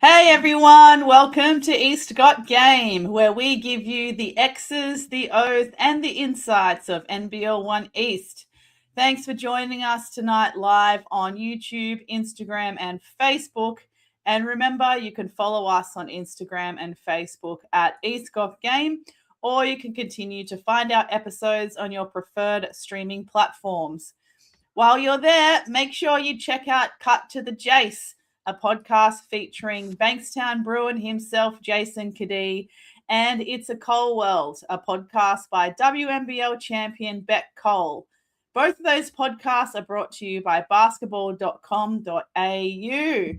Hey everyone, welcome to East Got Game, where we give you the X's, the O's, and the insights of NBL 1 East. Thanks for joining us tonight live on YouTube, Instagram, and Facebook. And remember, you can follow us on Instagram and Facebook at East Got Game, or you can continue to find our episodes on your preferred streaming platforms. While you're there, make sure you check out Cut to the Jace, a podcast featuring Bankstown Bruin himself, Jason Kadee, and It's a Cole World, a podcast by WNBL champion Beck Cole. Both of those podcasts are brought to you by basketball.com.au.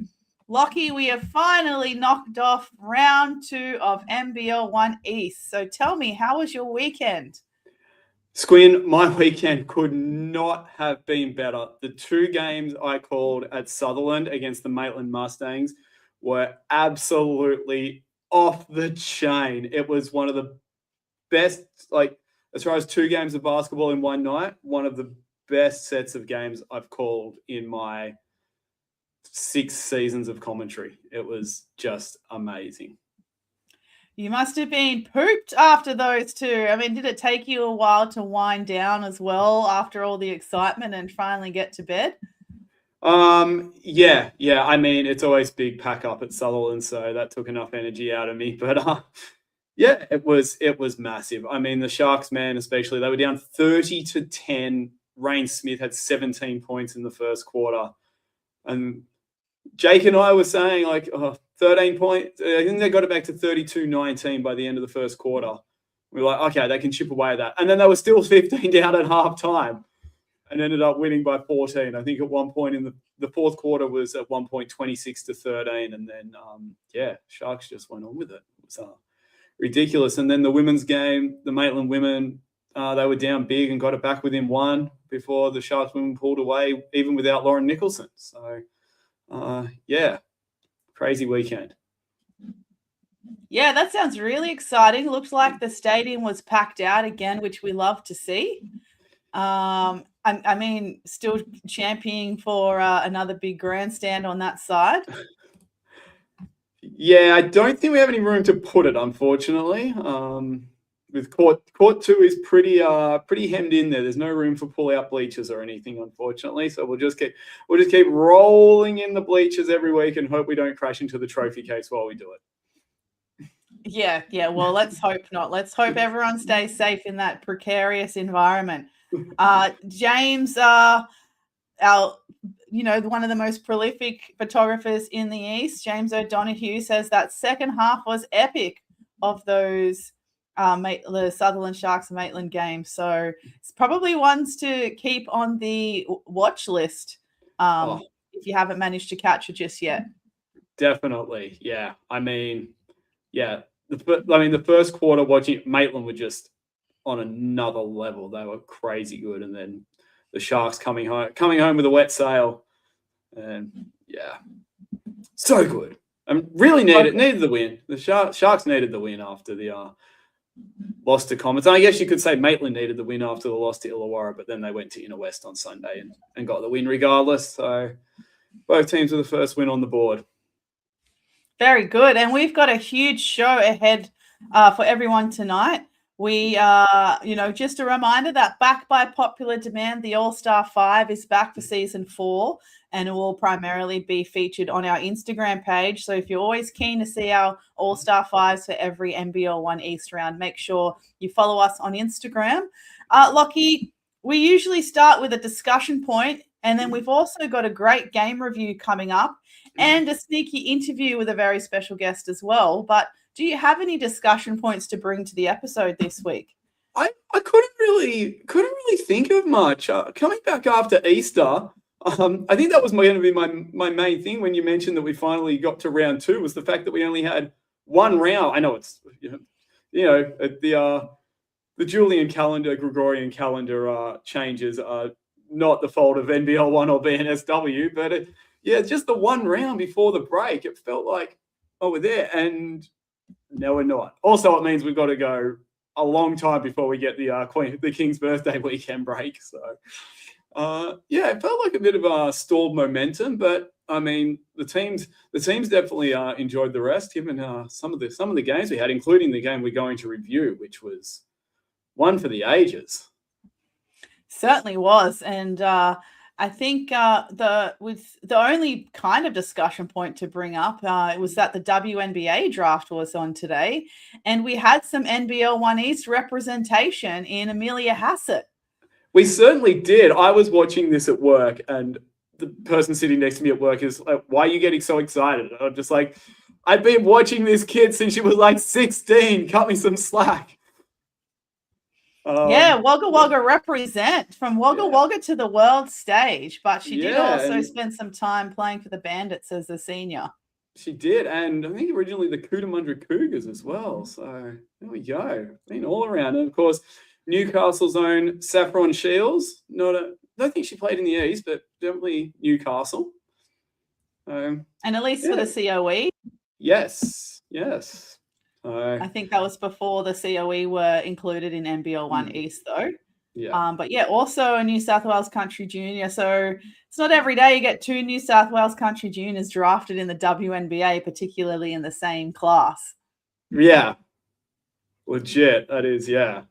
Lockie, we have finally knocked off round 2 of NBL 1 East. So tell me, how was your weekend? Squin, my weekend could not have been better. The 2 games I called at Sutherland against the Maitland Mustangs were absolutely off the chain. It was one of the best, as far as 2 games of basketball in one night, one of the best sets of games I've called in my 6 seasons of commentary. It was just amazing. You must have been pooped after those 2. I mean, did it take you a while to wind down as well after all the excitement and finally get to bed? Yeah. I mean, it's always big pack up at Sutherland, so that took enough energy out of me. But yeah, it was massive. I mean, the Sharks, man, especially, they were down 30-10. Rain Smith had 17 points in the first quarter, and Jake and I were saying 13 points. I think they got it back to 32-19 by the end of the first quarter. We were like, okay, they can chip away at that. And then they were still 15 down at halftime and ended up winning by 14. I think at one point in the fourth quarter was at one point 26-13. And then, Sharks just went on with it. It was ridiculous. And then the women's game, the Maitland women, they were down big and got it back within 1 before the Sharks women pulled away, even without Lauren Nicholson. So, crazy weekend. Yeah, that sounds really exciting. Looks like the stadium was packed out again, which we love to see. I mean, still championing for another big grandstand on that side. Yeah, I don't think we have any room to put it, unfortunately. With court 2 is pretty hemmed in there. There's no room for pull-out bleachers or anything, unfortunately. So we'll just keep rolling in the bleachers every week and hope we don't crash into the trophy case while we do it. Yeah. Well, let's hope not. Let's hope everyone stays safe in that precarious environment. James, one of the most prolific photographers in the East, James O'Donoghue, says that second half was epic of those the Sutherland Sharks Maitland game. So it's probably ones to keep on the watch list if you haven't managed to catch it just yet. Definitely, yeah. I mean, yeah. The first quarter watching Maitland were just on another level. They were crazy good, and then the Sharks coming home with a wet sail, and yeah, so good. Really needed the win. The Sharks needed the win after the loss to Comets. And I guess you could say Maitland needed the win after the loss to Illawarra, but then they went to Inner West on Sunday and got the win regardless. So both teams with the first win on the board. Very good. And we've got a huge show ahead for everyone tonight. We, just a reminder that back by popular demand, the All-Star 5 is back for season 4 and it will primarily be featured on our Instagram page. So if you're always keen to see our All-Star 5s for every NBL 1 East round, make sure you follow us on Instagram. Lockie, we usually start with a discussion point, and then we've also got a great game review coming up and a sneaky interview with a very special guest as well. But do you have any discussion points to bring to the episode this week? I couldn't really think of much. Coming back after Easter, I think that was going to be my main thing when you mentioned that we finally got to round 2 was the fact that we only had 1 round. I know it's the Julian calendar, Gregorian calendar changes are not the fault of NBL 1 or BNSW, but just the 1 round before the break, it felt like, oh, we're there, and no, we're not. Also, it means we've got to go a long time before we get the King's birthday weekend break. So, it felt like a bit of a stalled momentum, but I mean, the teams definitely enjoyed the rest, given some of the games we had, including the game we're going to review, which was one for the ages. Certainly was, and I think the only kind of discussion point to bring up it was that the WNBA draft was on today, and we had some NBL One East representation in Amelia Hassett. We certainly did. I was watching this at work, and the person sitting next to me at work is like, "Why are you getting so excited?" I'm just like, "I've been watching this kid since she was like 16. Cut me some slack." Wagga Wagga represent from Wagga Wagga to the world stage, but she did also spend some time playing for the Bandits as a senior. She did, and I think originally the Cootamundra Cougars as well. So there we go. I mean, all around, and of course, Newcastle's own Saffron Shields. I don't think she played in the East, but definitely Newcastle. And at least for the COE. Yes. I think that was before the COE were included in NBL One East, though. Yeah. But also a New South Wales Country Junior. So it's not every day you get two New South Wales Country Juniors drafted in the WNBA, particularly in the same class. Yeah. Legit. That is, yeah.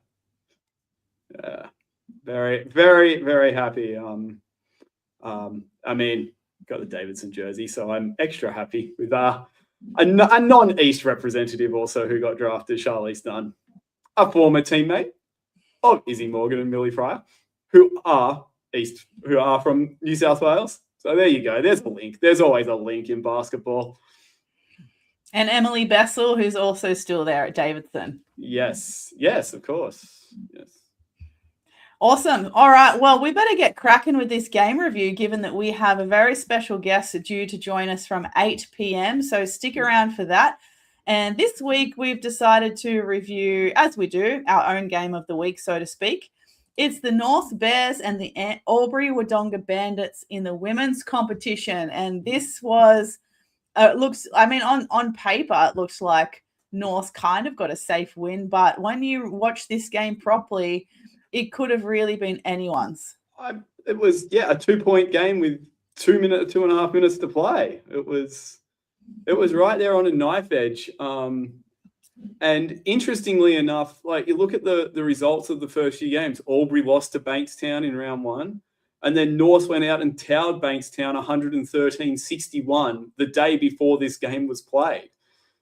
Very, very, very happy. I mean, got the Davidson jersey, so I'm extra happy with a non-East representative also who got drafted, Charlize Dunn, a former teammate of Izzy Morgan and Millie Fryer, who are from New South Wales. So there you go. There's a link. There's always a link in basketball. And Emily Bessel, who's also still there at Davidson. Yes, of course. Yes. Awesome. All right. Well, we better get cracking with this game review, given that we have a very special guest due to join us from 8 p.m. So stick around for that. And this week, we've decided to review, as we do, our own game of the week, so to speak. It's the North Bears and the Albury Wodonga Bandits in the women's competition. And this was, on paper, it looks like North kind of got a safe win. But when you watch this game properly, it could have really been anyone's. It was, a 2-point game with 2.5 minutes to play. It was right there on a knife edge. And interestingly enough, like you look at the results of the first few games, Albury lost to Bankstown in round 1. And then North went out and towed Bankstown 113-61 the day before this game was played.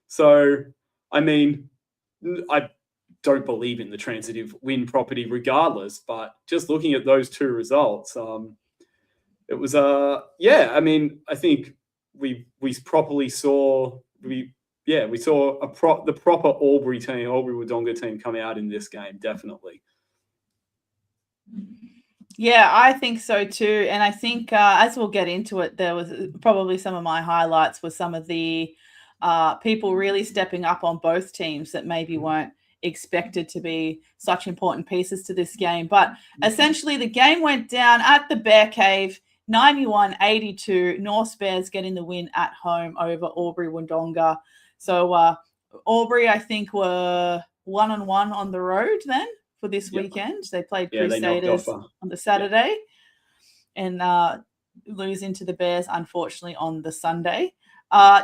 So, I mean, I don't believe in the transitive win property regardless, but just looking at those two results, it was I mean, I think we properly saw the proper Albury Wodonga team come out in this game, definitely. Yeah, I think so too. And I think as we'll get into it, there was probably some of my highlights were some of the people really stepping up on both teams that maybe weren't expected to be such important pieces to this game. But essentially the game went down at the Bear Cave, 91-82. North Bears getting the win at home over Albury Wodonga. So Albury, I think, were 1-1 on the road then for this weekend. They played Crusaders on the Saturday and losing to the Bears, unfortunately, on the Sunday.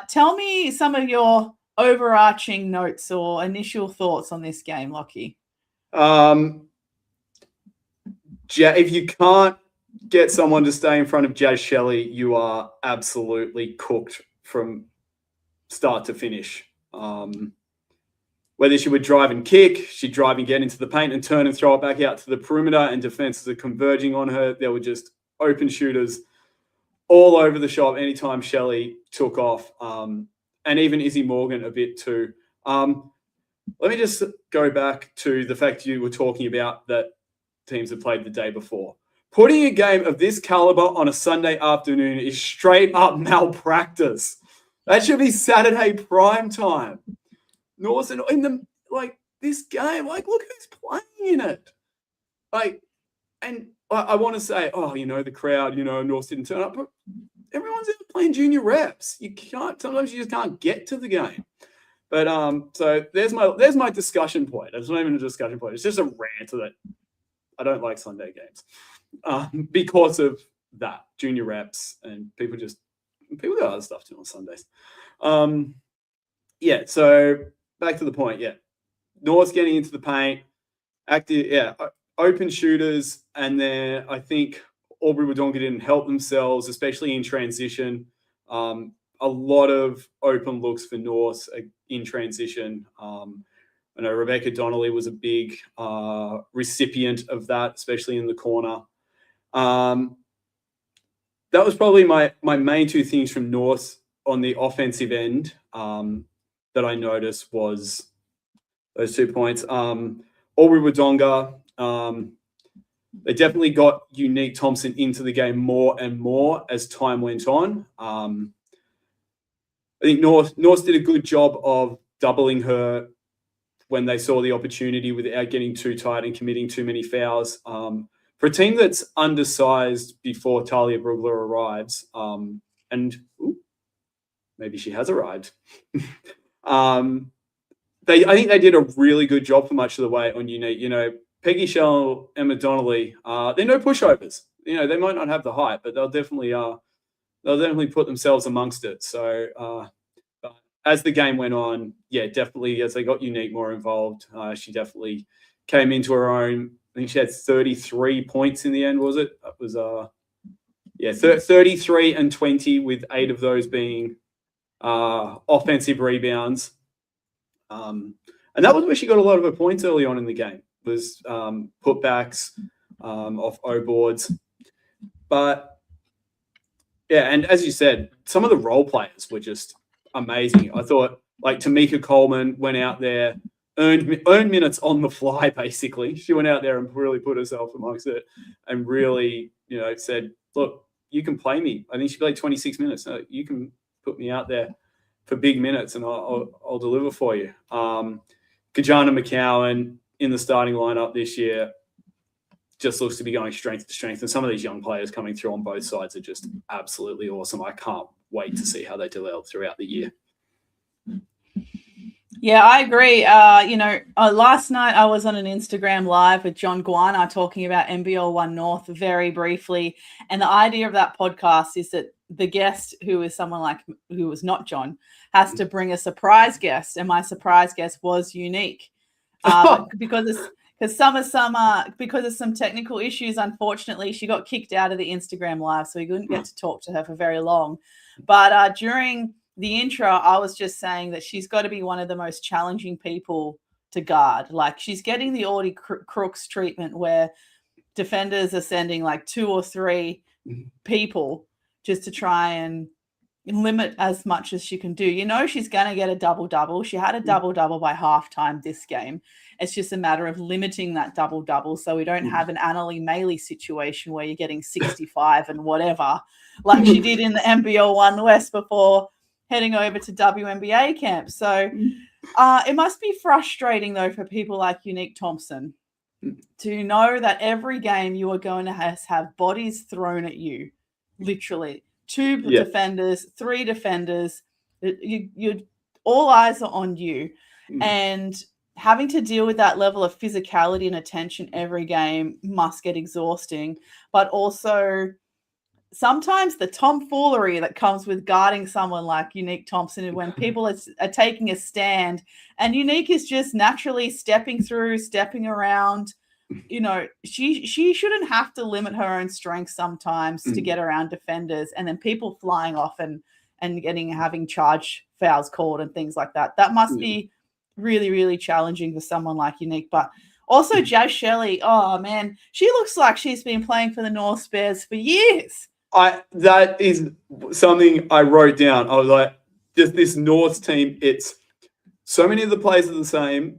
Tell me some of your overarching notes or initial thoughts on this game, Lockie. If you can't get someone to stay in front of Jazz Shelley, you are absolutely cooked from start to finish. Whether she would drive and kick, she'd drive and get into the paint and turn and throw it back out to the perimeter, and defenses are converging on her. There were just open shooters all over the shop anytime Shelley took off. And even Izzy Morgan a bit too. Let me just go back to the fact you were talking about that teams have played the day before. Putting a game of this caliber on a Sunday afternoon is straight up malpractice. That should be Saturday prime time. North in this game, look who's playing in it. And I want to say, the crowd, North didn't turn up, but everyone's out playing junior reps. Sometimes you just can't get to the game. But so there's my discussion point. It's not even a discussion point. It's just a rant that I don't like Sunday games because of that junior reps and people just People got other stuff to do on Sundays. Yeah, so back to the point. Yeah, North's getting into the paint, active. Yeah, open shooters, and then I think Albury Wodonga didn't help themselves, especially in transition. A lot of open looks for North in transition. I know Rebecca Donnelly was a big recipient of that, especially in the corner. That was probably my main two things from North on the offensive end that I noticed was those 2 points. Albury Wodonga, they definitely got Unique Thompson into the game more and more as time went on. I think North did a good job of doubling her when they saw the opportunity without getting too tight and committing too many fouls. For a team that's undersized before Talia Brugler arrives, and maybe she has arrived, I think they did a really good job for much of the way on Unique. You know, Peggy Shell, Emma Donnelly, they're no pushovers. You know, they might not have the height, but they'll definitely put themselves amongst it. So as the game went on, yeah, definitely as they got Unique more involved, she definitely came into her own. I think she had 33 points in the end, was it? It was 33 and 20, with 8 of those being offensive rebounds. And that was where she got a lot of her points early on in the game, was putbacks off O-boards. But, yeah, and as you said, some of the role players were just amazing. I thought, like, Tamika Coleman went out there, earned minutes on the fly, basically. She went out there and really put herself amongst it and really, you know, said, look, you can play me. I think she played 26 minutes. So you can put me out there for big minutes and I'll deliver for you. Kajana McCowan in the starting lineup this year just looks to be going strength to strength. And some of these young players coming through on both sides are just absolutely awesome. I can't wait to see how they develop throughout the year. Yeah, I agree. Last night I was on an Instagram live with John Guana talking about NBL One North very briefly. And the idea of that podcast is that the guest, who is someone who was not John, has to bring a surprise guest. And my surprise guest was Unique. Because of some technical issues, unfortunately, she got kicked out of the Instagram live. So we couldn't get to talk to her for very long. But during the intro, I was just saying that she's got to be one of the most challenging people to guard. Like, she's getting the Audie Crooks treatment where defenders are sending like 2 or 3 people just to try and limit as much as she can do. You know, she's going to get a double-double. She had a double-double by halftime this game. It's just a matter of limiting that double-double so we don't have an Annalie Maley situation where you're getting 65 and whatever, like she did in the NBL One West before heading over to WNBA camp. So it must be frustrating, though, for people like Unique Thompson to know that every game you are going to have bodies thrown at you, literally. 2 defenders, 3 defenders. You all eyes are on you. And having to deal with that level of physicality and attention every game must get exhausting. But also, sometimes the tomfoolery that comes with guarding someone like Unique Thompson, when people are taking a stand and Unique is just naturally stepping around, you know, she shouldn't have to limit her own strength sometimes to get around defenders, and then people flying off and having charge fouls called and things like that. That must be really, really challenging for someone like Unique. But also Jazz Shelley, oh man, she looks like she's been playing for the North Bears for years. That is something I wrote down. I was like, just this North team, it's so many of the players are the same.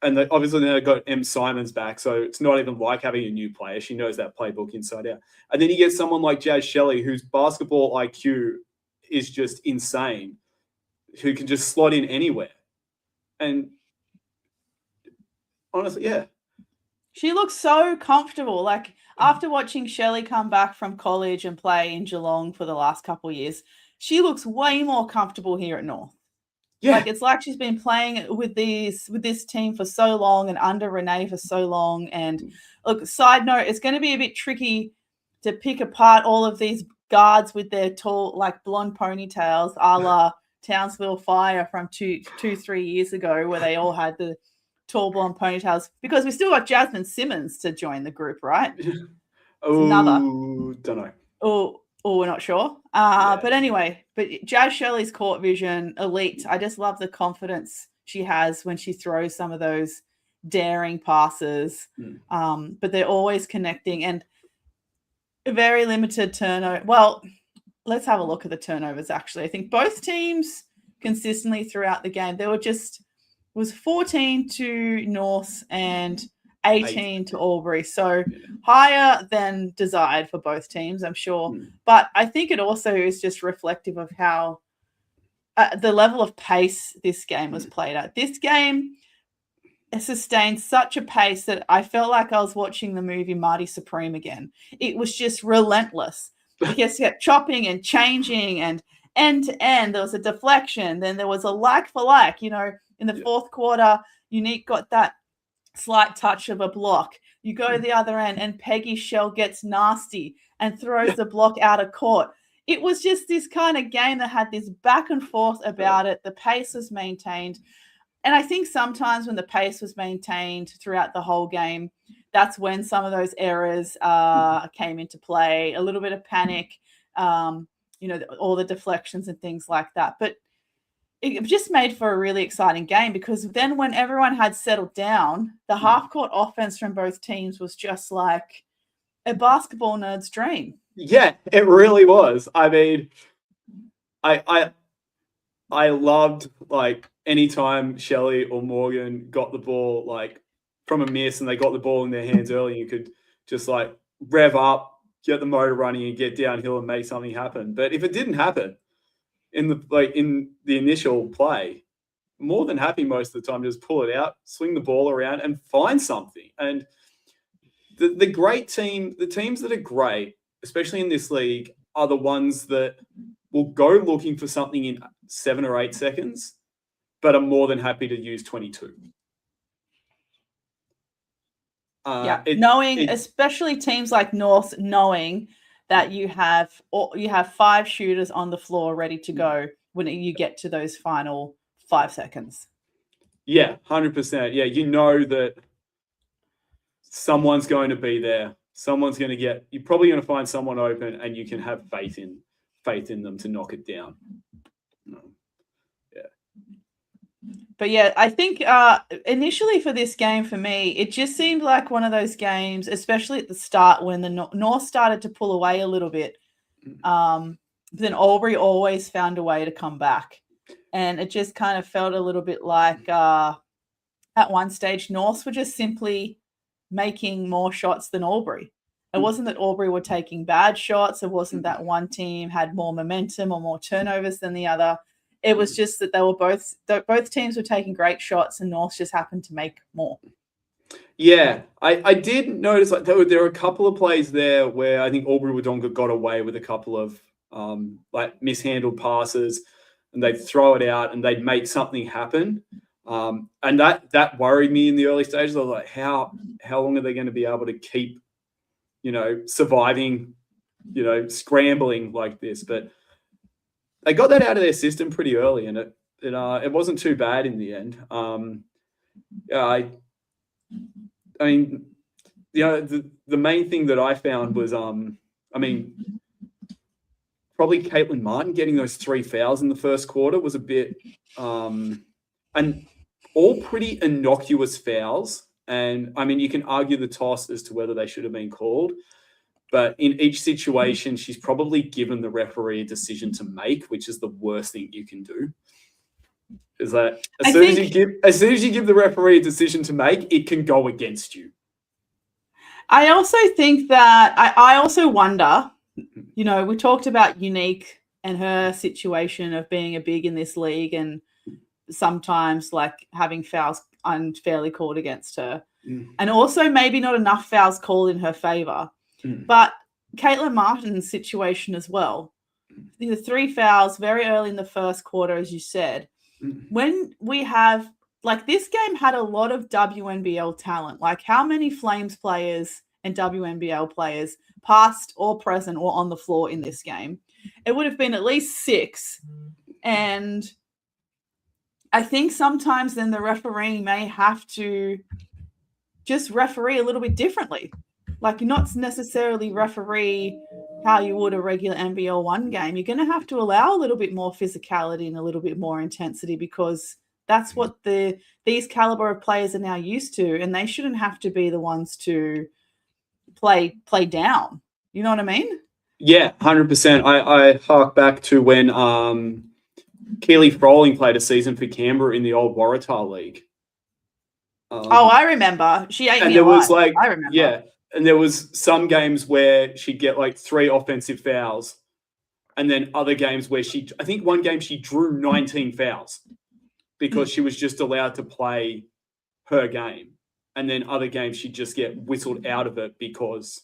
And obviously they've got M. Simons back, so it's not even like having a new player. She knows that playbook inside out. And then you get someone like Jazz Shelley, whose basketball IQ is just insane, who can just slot in anywhere. And honestly, yeah. She looks so comfortable. Like, after watching Shelley come back from college and play in Geelong for the last couple of years, she looks way more comfortable here at North. Yeah. Like, it's like she's been playing with this team for so long and under Renee for so long. And look, side note, it's going to be a bit tricky to pick apart all of these guards with their tall, like blonde ponytails, a la Townsville Fire from 3 years ago, where they all had the tall blonde ponytails, because we still got Jasmine Simmons to join the group, right? Oh, don't know. Oh, we're not sure. But anyway, Jazz Shelley's court vision, elite. I just love the confidence she has when she throws some of those daring passes. But they're always connecting, and a very limited turnover. Well, let's have a look at the turnovers, actually. I think both teams consistently throughout the game, there was 14 to North and 18 to Albury. So higher than desired for both teams, I'm sure. But I think it also is just reflective of how the level of pace this game was played at. This game sustained such a pace that I felt like I was watching the movie Marty Supreme again. It was just relentless. It just kept chopping and changing, and end to end. There was a deflection. Then there was a like for like. You know, in the fourth quarter, Unique got that slight touch of a block. You go to the other end, and Peggy Shell gets nasty and throws the block out of court. It was just this kind of game that had this back and forth about it. The pace was maintained. And I think sometimes when the pace was maintained throughout the whole game, that's when some of those errors came into play, a little bit of panic, all the deflections and things like that. But it just made for a really exciting game, because then when everyone had settled down, the half-court offense from both teams was just like a basketball nerd's dream. Yeah, it really was. I mean, I loved, like, anytime Shelley or Morgan got the ball, like, from a miss and they got the ball in their hands early, you could just, like, rev up, get the motor running and get downhill and make something happen. But if it didn't happen in the initial play, more than happy most of the time to just pull it out, swing the ball around and find something. And the great team, the teams that are great, especially in this league, are the ones that will go looking for something in 7 or 8 seconds, but are more than happy to use 22. Especially teams like North, knowing that you have 5 shooters on the floor ready to go when you get to those final 5 seconds. Yeah, 100%. Yeah, you know that someone's going to be there. Someone's going to you're probably going to find someone open, and you can have faith in them to knock it down. But yeah, I think initially for this game, for me, it just seemed like one of those games, especially at the start when the North started to pull away a little bit. Then Albury always found a way to come back. And it just kind of felt a little bit like at one stage, North were just simply making more shots than Albury. It wasn't that Albury were taking bad shots. It wasn't that one team had more momentum or more turnovers than the other. It was just that they were both teams were taking great shots, and North just happened to make more. Yeah, I did notice like there were a couple of plays there where I think Albury Wodonga got away with a couple of like mishandled passes, and they'd throw it out and they'd make something happen. And that worried me in the early stages. I was like, how long are they going to be able to keep, surviving, scrambling like this? But they got that out of their system pretty early, and it wasn't too bad in the end. I mean, the main thing that I found was, probably Caitlin Martin getting those 3 fouls in the first quarter was a bit, and all pretty innocuous fouls. And I mean, you can argue the toss as to whether they should have been called, but in each situation, she's probably given the referee a decision to make, which is the worst thing you can do. Is that as soon as you give the referee a decision to make, it can go against you. I also think that I also wonder, we talked about Unique and her situation of being a big in this league and sometimes like having fouls unfairly called against her, and also maybe not enough fouls called in her favor. But Caitlin Martin's situation as well. The 3 fouls very early in the first quarter, as you said. When we have, like, this game had a lot of WNBL talent. Like, how many Flames players and WNBL players, past or present or on the floor in this game. It would have been at least 6. And I think sometimes then the referee may have to just referee a little bit differently. Like, not necessarily referee how you would a regular NBL 1 game. You're going to have to allow a little bit more physicality and a little bit more intensity, because that's what these caliber of players are now used to, and they shouldn't have to be the ones to play down. You know what I mean? Yeah, 100%. I hark back to when Keely Froling played a season for Canberra in the old Waratah League. I remember. She ate and me there alive. was like, I remember. Yeah, and there was some games where she'd get like 3 offensive fouls, and then other games where I think one game she drew 19 fouls because she was just allowed to play her game, and then other games she'd just get whistled out of it because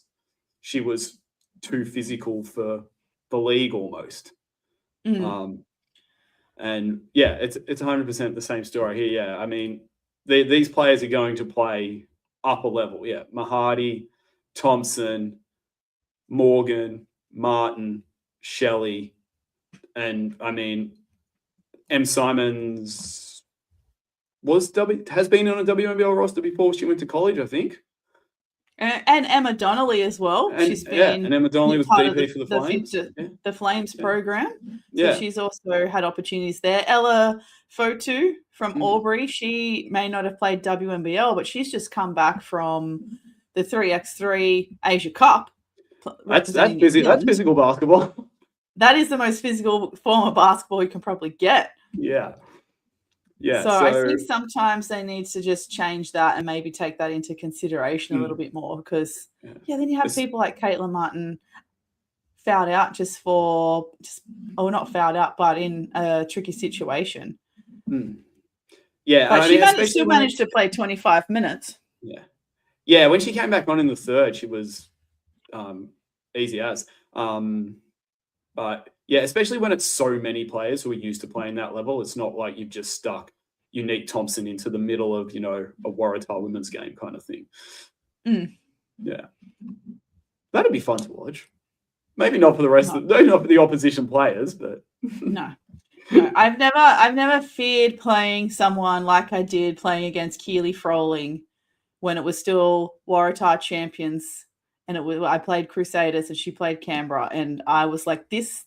she was too physical for the league almost. And yeah, it's 100% the same story here. Yeah, I mean, these players are going to play upper level. Yeah, Mahadi, Thompson, Morgan, Martin, Shelley, and I mean, M. Simons has been on a WNBL roster before she went to college, I think. And Emma Donnelly as well. She's been and Emma Donnelly was DP for the Flames. The Flames program. Yeah. So she's also had opportunities there. Ella Fotu from Albury. She may not have played WNBL, but she's just come back from the 3x3 Asia Cup. That's physical basketball. That is the most physical form of basketball you can probably get. Yeah. Yeah. So I think sometimes they need to just change that and maybe take that into consideration a little bit more, because then you have people like Caitlin Martin fouled out not fouled out, but in a tricky situation. Yeah. But she still managed to play 25 minutes. Yeah. Yeah. When she came back on in the third, she was easy as. But yeah, especially when it's so many players who are used to playing that level, it's not like you've just stuck Unique Thompson into the middle of, a Waratah women's game kind of thing. Yeah. That'd be fun to watch. Maybe not for the not for the opposition players, but no. I've never feared playing someone like I did playing against Keely Froling when it was still Waratah champions. And I played Crusaders and she played Canberra, and I was like, this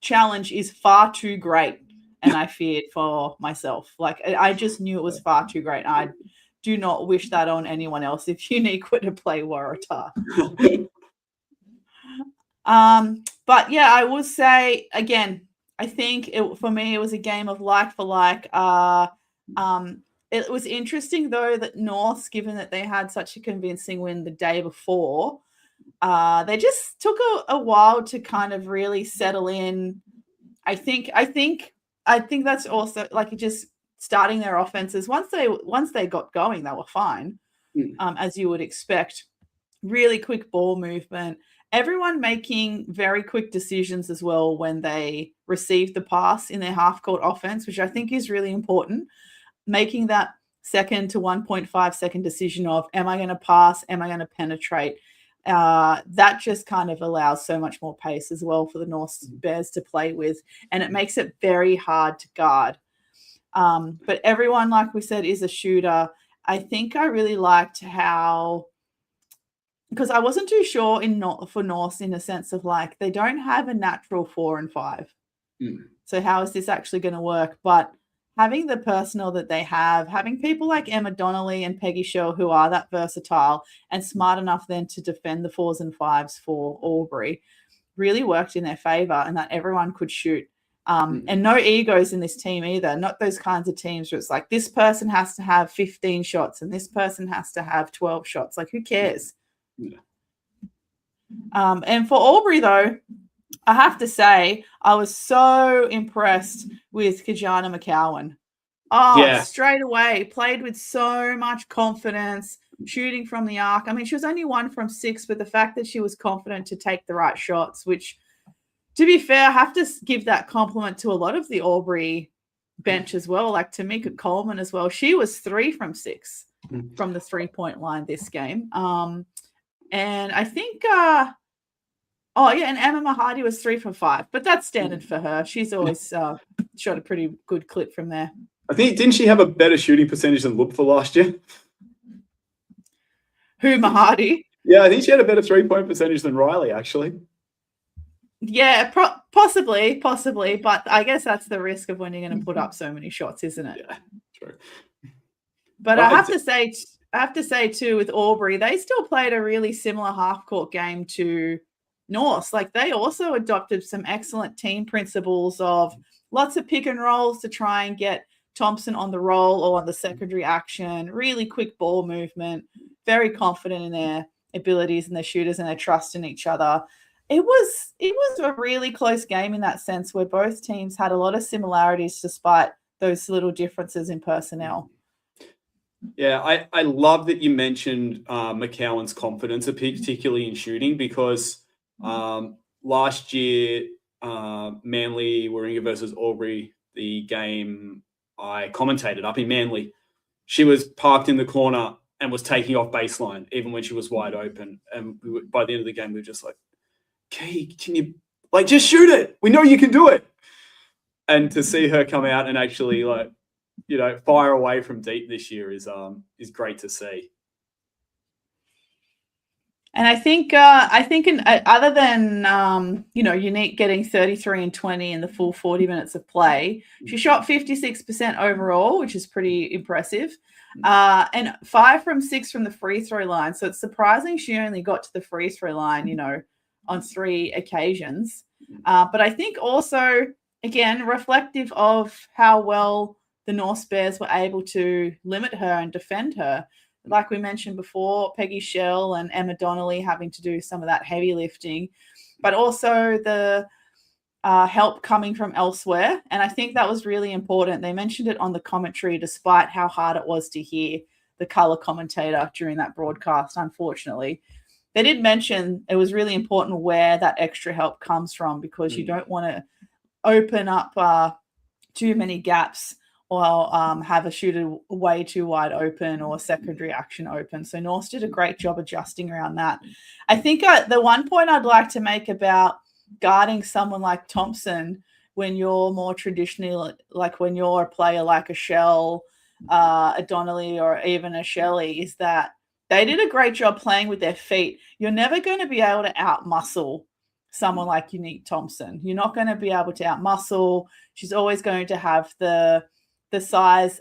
challenge is far too great, and I feared for myself. Like, I just knew it was far too great. I do not wish that on anyone else if Unique were to play Waratah. But yeah, I will say again, I think for me it was a game of like for like. It was interesting, though, that North, given that they had such a convincing win the day before, they just took a while to kind of really settle in. I think that's also like just starting their offenses. Once they got going, they were fine, as you would expect. Really quick ball movement. Everyone making very quick decisions as well when they received the pass in their half-court offense, which I think is really important. Making that 2nd to 1.5 second decision of, am I going to pass? Am I going to penetrate? That just kind of allows so much more pace as well for the North Bears to play with. And it makes it very hard to guard. But everyone, like we said, is a shooter. I think I really liked how, because I wasn't too sure for North in the sense of like, they don't have a natural 4 and 5. So how is this actually going to work? But having the personnel that they have, having people like Emma Donnelly and Peggy Shell who are that versatile and smart enough then to defend the 4s and 5s for Albury really worked in their favour, and that everyone could shoot. And no egos in this team either. Not those kinds of teams where it's like this person has to have 15 shots and this person has to have 12 shots. Like, who cares? And for Albury, though, I have to say, I was so impressed with Kajana McCowan. Straight away, played with so much confidence, shooting from the arc. I mean, she was only 1 from 6, but the fact that she was confident to take the right shots, which, to be fair, I have to give that compliment to a lot of the Albury bench as well, like Tamika Coleman as well. She was 3 from 6 from the 3-point line this game. And I think, and Emma Mahadi was 3 from 5, but that's standard for her. She's always shot a pretty good clip from there. I think, didn't she have a better shooting percentage than Lupfer last year? Who, Mahadi? Yeah, I think she had a better 3-point percentage than Riley, actually. Yeah, possibly, but I guess that's the risk of when you're going to put up so many shots, isn't it? Yeah, true. But I have to say too, with Albury, they still played a really similar half-court game to North. Like, they also adopted some excellent team principles of lots of pick and rolls to try and get Thompson on the roll or on the secondary action, really quick ball movement, very confident in their abilities and their shooters and their trust in each other. It was a really close game in that sense, where both teams had a lot of similarities despite those little differences in personnel. Yeah, I love that you mentioned McCowan's confidence, particularly in shooting, because last year, Manly Warringah versus Albury, the game I commentated up in Manly, she was parked in the corner and was taking off baseline even when she was wide open. And by the end of the game, we were just like, okay, can you just shoot it? We know you can do it. And to see her come out and actually fire away from deep this year is great to see. And I think other than Unique getting 33 and 20 in the full 40 minutes of play, she shot 56% overall, which is pretty impressive, and 5 from 6 from the free throw line. So it's surprising she only got to the free throw line, on 3 occasions. But I think also, again, reflective of how well the North Bears were able to limit her and defend her. Like we mentioned before, Peggy Shell and Emma Donnelly having to do some of that heavy lifting, but also the help coming from elsewhere. And I think that was really important. They mentioned it on the commentary, despite how hard it was to hear the colour commentator during that broadcast, unfortunately. They did mention it was really important where that extra help comes from, because you don't want to open up too many gaps or have a shooter way too wide open or secondary action open. So North did a great job adjusting around that. I think the one point I'd like to make about guarding someone like Thompson when you're more traditionally, like when you're a player like a Shell, a Donnelly, or even a Shelley, is that they did a great job playing with their feet. You're never going to be able to out-muscle someone like Unique Thompson. You're not going to be able to out-muscle. She's always going to have the size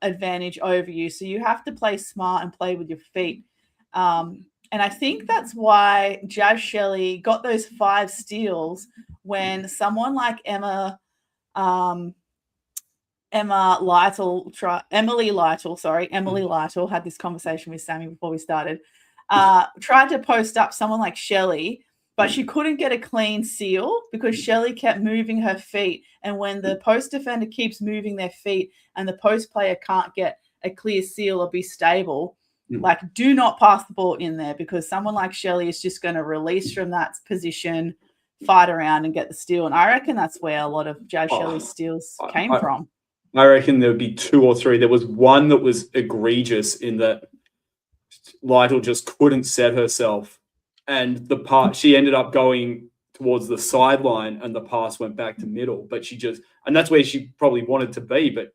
advantage over you. So you have to play smart and play with your feet. And I think that's why Jazz Shelley got those 5 steals when someone like Emily Lytle had this conversation with Sammy before we started, tried to post up someone like Shelley, but she couldn't get a clean seal because Shelley kept moving her feet. And when the post defender keeps moving their feet and the post player can't get a clear seal or be stable, do not pass the ball in there, because someone like Shelley is just going to release from that position, fight around and get the steal. And I reckon that's where a lot of Jazz Shelley's steals came from. I reckon there would be 2 or 3. There was one that was egregious in that Lytle just couldn't set herself. And she ended up going towards the sideline and the pass went back to middle. But and that's where she probably wanted to be, but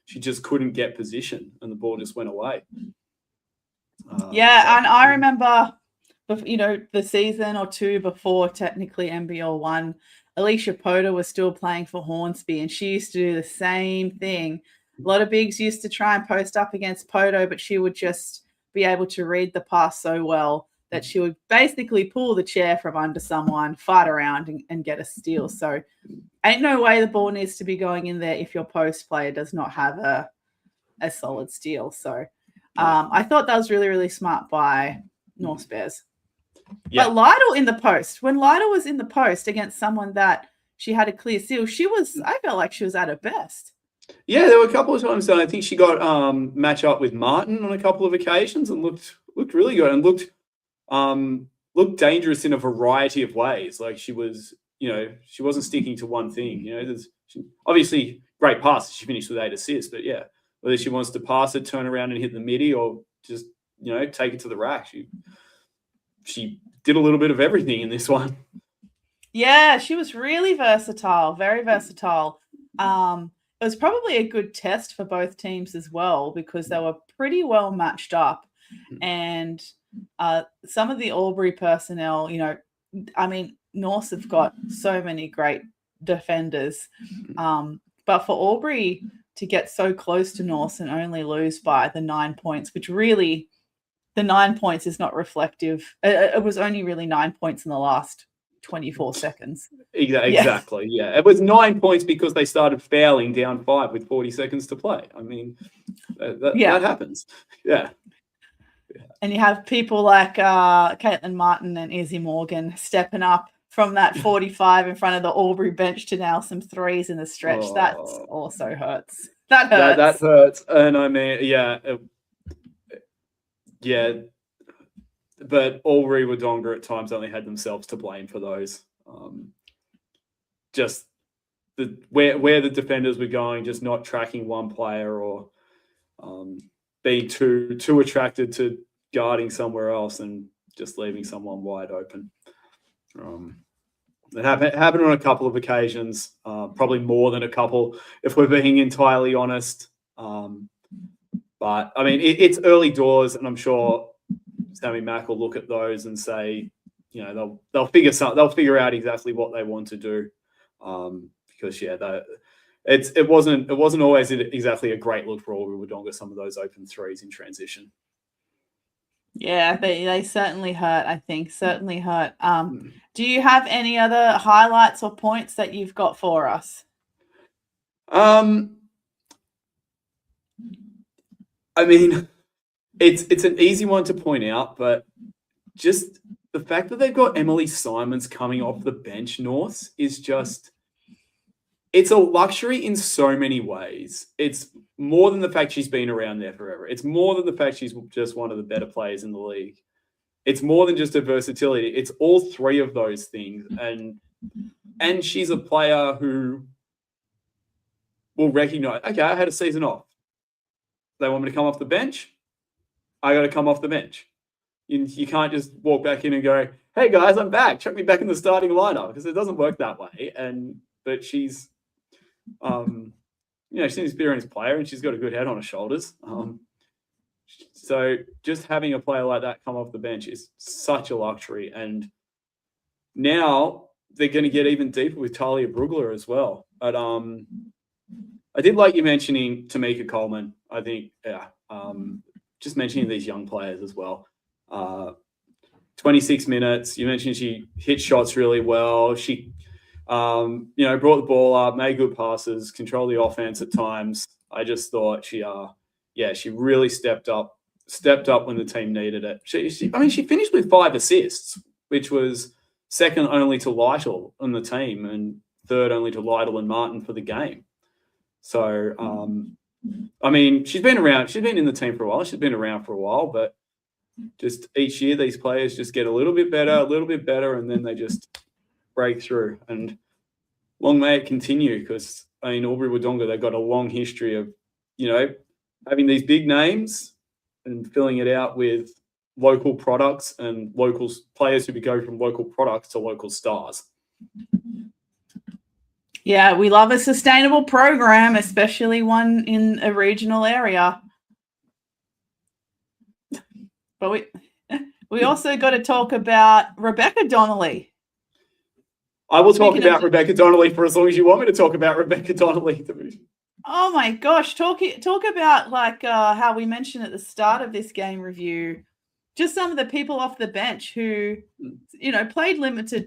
she just couldn't get position and the ball just went away. And I remember, the season or 2 before technically NBL 1, Alicia Potter was still playing for Hornsby, and she used to do the same thing. A lot of bigs used to try and post up against Poto, but she would just be able to read the pass so well that she would basically pull the chair from under someone, fight around and get a steal. So ain't no way the ball needs to be going in there if your post player does not have a solid steal. So I thought that was really, really smart by North Bears. Yeah. But Lytle in the post, when Lytle was in the post against someone that she had a clear seal, I felt like she was at her best. Yeah, there were a couple of times that I think she got match up with Martin on a couple of occasions and looked really good and looked dangerous in a variety of ways. Like she was, she wasn't sticking to one thing. Obviously great passes. She finished with 8 assists, but yeah, whether she wants to pass it, turn around and hit the midi, or just take it to the rack. she did a little bit of everything in this one. Yeah, she was really versatile, very versatile. It was probably a good test for both teams as well because they were pretty well matched up. And some of the Albury personnel, I mean, Norse have got so many great defenders. But for Albury to get so close to Norse and only lose by the 9 points, which really, the 9 points is not reflective. It was only really 9 points in the last 24 seconds. Exactly. Yeah. It was 9 points because they started fouling down 5 with 40 seconds to play. I mean, that happens. Yeah. And you have people like Caitlin Martin and Izzy Morgan stepping up from that 45 in front of the Albury bench to now some threes in the stretch. That also hurts. That hurts. That hurts. And I mean, but Albury Wodonga at times only had themselves to blame for those. Just where the defenders were going, just not tracking one player or being too attracted to guarding somewhere else and just leaving someone wide open. It happened on a couple of occasions, probably more than a couple, if we're being entirely honest. But I mean, it's early doors, and I'm sure Sammy Mack will look at those and say, they'll figure out exactly what they want to do, because it wasn't always exactly a great look for Albury Wodonga, some of those open threes in transition. Yeah, they certainly hurt, I think. Certainly hurt. Do you have any other highlights or points that you've got for us? I mean, it's an easy one to point out, but just the fact that they've got Emily Simons coming off the bench, North, is just... It's a luxury in so many ways. It's more than the fact she's been around there forever. It's more than the fact she's just one of the better players in the league. It's more than just her versatility. It's all three of those things. And she's a player who will recognize, okay, I had a season off. They want me to come off the bench. I got to come off the bench. You can't just walk back in and go, hey guys, I'm back. Chuck me back in the starting lineup, because it doesn't work that way. But she's, she's an experienced player and she's got a good head on her shoulders. So just having a player like that come off the bench is such a luxury. And now they're going to get even deeper with Talia Brugler as well. But I did like you mentioning Tamika Coleman. I think, just mentioning these young players as well. 26 minutes. You mentioned she hit shots really well. She, brought the ball up, made good passes, controlled the offense at times. I just thought she really stepped up when the team needed it. She finished with 5 assists, which was second only to Lytle on the team and third only to Lytle and Martin for the game. So, she's been around. She's been in the team for a while. She's been around for a while, but just each year these players just get a little bit better, and then they just break through. And long may it continue, because, Albury Wodonga, they've got a long history of, having these big names and filling it out with local products and local players who go from local products to local stars. Yeah, we love a sustainable program, especially one in a regional area. But we also got to talk about Rebecca Donnelly. I will talk about Rebecca Donnelly for as long as you want me to talk about Rebecca Donnelly. Oh my gosh, talk about how we mentioned at the start of this game review, just some of the people off the bench who, played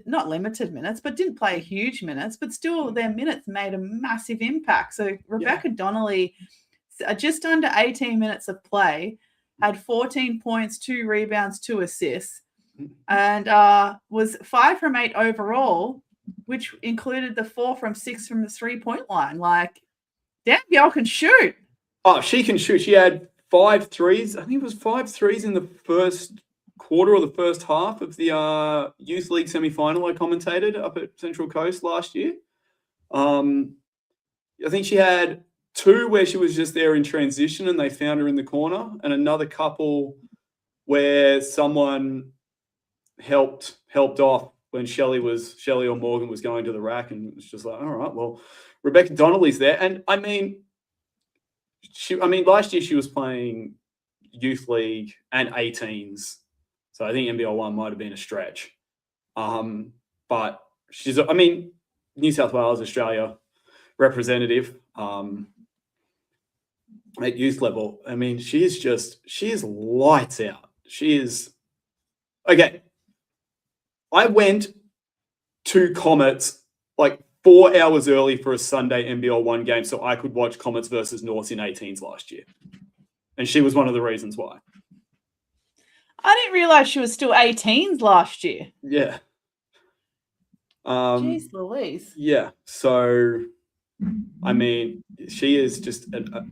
not limited minutes, but didn't play huge minutes, but still their minutes made a massive impact. So Rebecca Donnelly, just under 18 minutes of play, had 14 points, 2 rebounds, 2 assists, and was 5 from 8 overall, which included the 4 from 6 from the 3-point line. Like, damn, girl can shoot. Oh, she can shoot. She had 5 threes. I think it was 5 threes in the first quarter or the first half of the Youth League semi-final I commentated up at Central Coast last year. I think she had 2 where she was just there in transition and they found her in the corner, and another couple where someone helped off when Shelley or Morgan was going to the rack, and it's just like, all right, well, Rebecca Donnelly's there. And I mean, last year she was playing youth league and 18s. So I think NBL 1 might have been a stretch. But she's, New South Wales, Australia representative at youth level. I mean, she is lights out. She is, okay. I went to Comets like 4 hours early for a Sunday NBL 1 game so I could watch Comets versus Norths in 18s last year. And she was one of the reasons why. I didn't realise she was still 18s last year. Yeah. Jeez Louise. Yeah. So, I mean, she is just a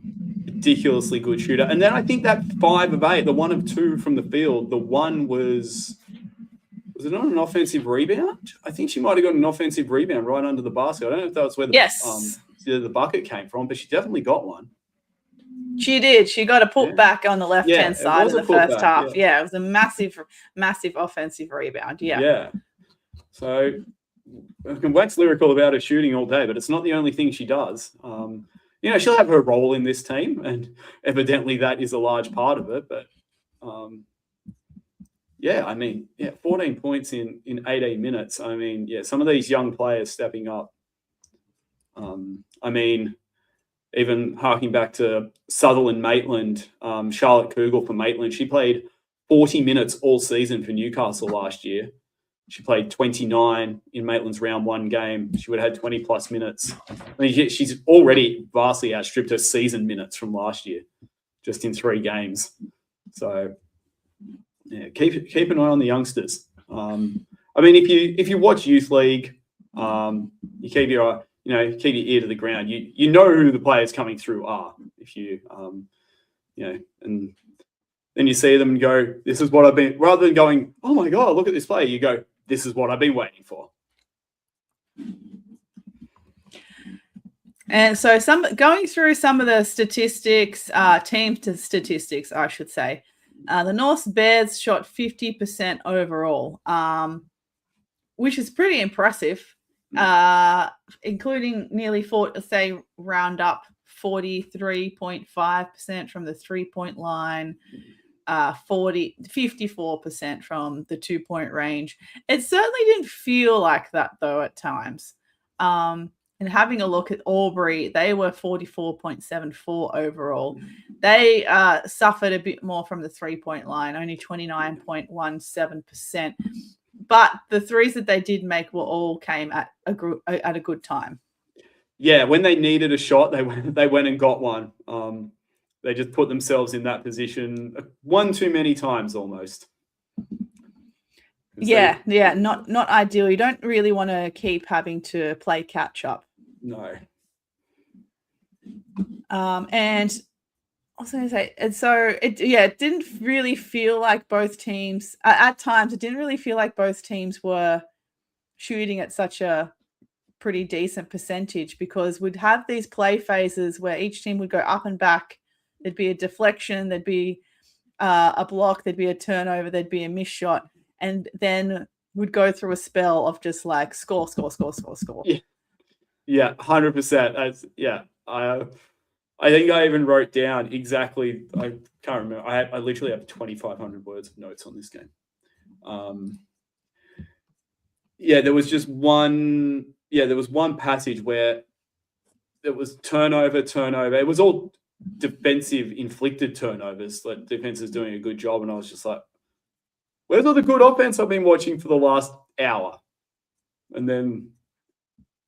ridiculously good shooter. And then I think that 5 of 8, the 1 of 2 from the field, the one was it not an offensive rebound? I think she might have got an offensive rebound right under the basket. I don't know if that was where the bucket came from, but she definitely got one. She did. She got a putback on the left-hand side of the first half. Yeah, it was a massive, massive offensive rebound. Yeah. Yeah. So I can wax lyrical about her shooting all day, but it's not the only thing she does. She'll have her role in this team, and evidently that is a large part of it. But 14 points in 18 minutes. I mean, some of these young players stepping up. Even harking back to Sutherland Maitland, Charlotte Kugel for Maitland, she played 40 minutes all season for Newcastle last year. She played 29 in Maitland's round 1 game. She would have had 20 plus minutes. I mean, she's already vastly outstripped her season minutes from last year, just in 3 games. So, yeah, keep an eye on the youngsters. If you watch youth league, you keep your keep your ear to the ground. You know who the players coming through are. If you and then you see them and go, this is what I've been, rather than going, oh my God, look at this player, you go, this is what I've been waiting for. And so going through some of the statistics, team statistics, I should say. The North Bears shot 50% overall, which is pretty impressive, including nearly round up 43.5% from the 3-point line, 54% from the 2-point range. It certainly didn't feel like that though at times. And having a look at Albury, they were 44.74 overall. They suffered a bit more from the 3-point line, only 29.17%. But the threes that they did make all came at a good time. Yeah, when they needed a shot, they went and got one. They just put themselves in that position one too many times almost. Yeah, not ideal. You don't really want to keep having to play catch up. No. And I was going to say, and so it didn't really feel like both teams at times. It didn't really feel like both teams were shooting at such a pretty decent percentage, because we'd have these play phases where each team would go up and back. There'd be a deflection, there'd be a block, there'd be a turnover, there'd be a missed shot, and then would go through a spell of just like score. Yeah, 100%. I think I even wrote down exactly. I can't remember. I literally have 2,500 words of notes on this game. There was just one. Yeah, there was one passage where there was turnover. It was all defensive inflicted turnovers. Like defense is doing a good job, and I was just like, "Where's all the good offense I've been watching for the last hour?" And then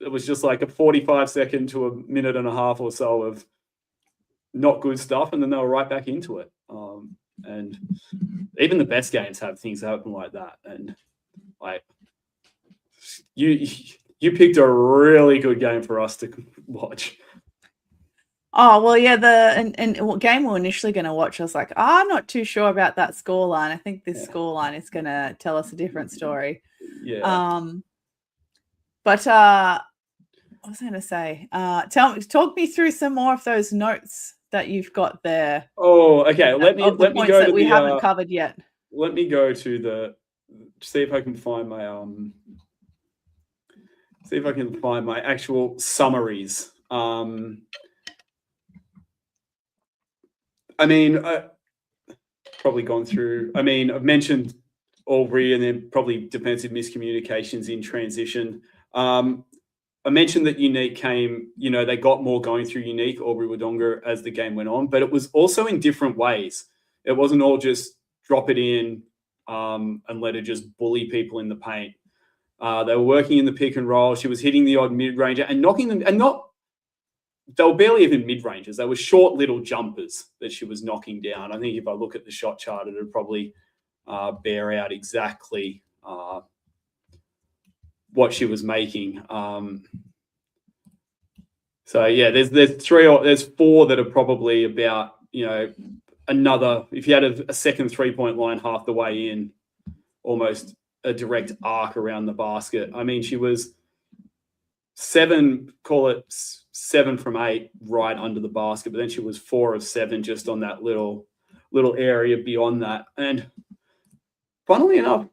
it was just like a 45-second to a minute and a half or so of not good stuff, and then they were right back into it. And even the best games have things happen like that. And like you picked a really good game for us to watch. Oh, well, yeah, the game we were initially going to watch, I was like, I'm not too sure about that scoreline. I think this scoreline is going to tell us a different story. Yeah. But what was I going to say? Talk me through some more of those notes that you've got there. Oh, okay. Let me go to we haven't covered yet. Let me go to see if I can find my actual summaries. I mean, probably gone through. I mean, I've mentioned Albury and then probably defensive miscommunications in transition. I mentioned that Unique came, they got more going through Unique, Albury Wodonga, as the game went on, but it was also in different ways. It wasn't all just drop it in and let her just bully people in the paint. They were working in the pick and roll. She was hitting the odd mid-ranger and knocking them, and they were barely even mid-rangers. They were short little jumpers that she was knocking down. I think if I look at the shot chart, it would probably bear out exactly what she was making. So yeah, there's four that are probably about, another, if you had a second 3-point line half the way in, almost a direct arc around the basket. I mean, she was 7 from 8 right under the basket, but then she was 4 of 7 just on that little area beyond that. And funnily enough,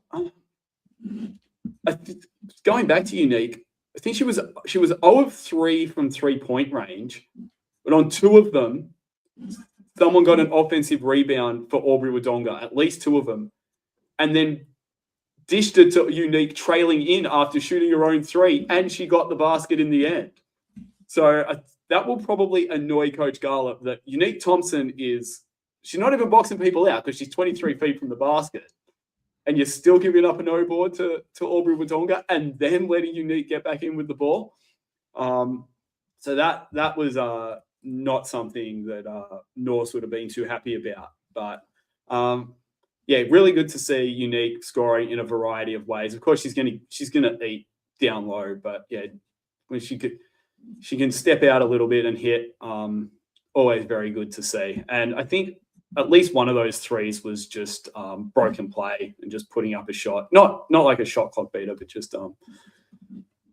going back to Unique, I think she was 0 of 3 from 3-point range, but on 2 of them, someone got an offensive rebound for Albury Wodonga, at least 2 of them, and then dished it to Unique trailing in after shooting her own 3, and she got the basket in the end. So that will probably annoy Coach Garlop, that Unique Thompson she's not even boxing people out because she's 23 feet from the basket. And you're still giving up a no board to Albury Wodonga and then letting Unique get back in with the ball. So that was not something that Norse would have been too happy about. But really good to see Unique scoring in a variety of ways. Of course, she's gonna eat down low, but yeah, when she can step out a little bit and hit. Always very good to see. And I think at least one of those threes was just broken play and just putting up a shot. Not like a shot clock beater, but just not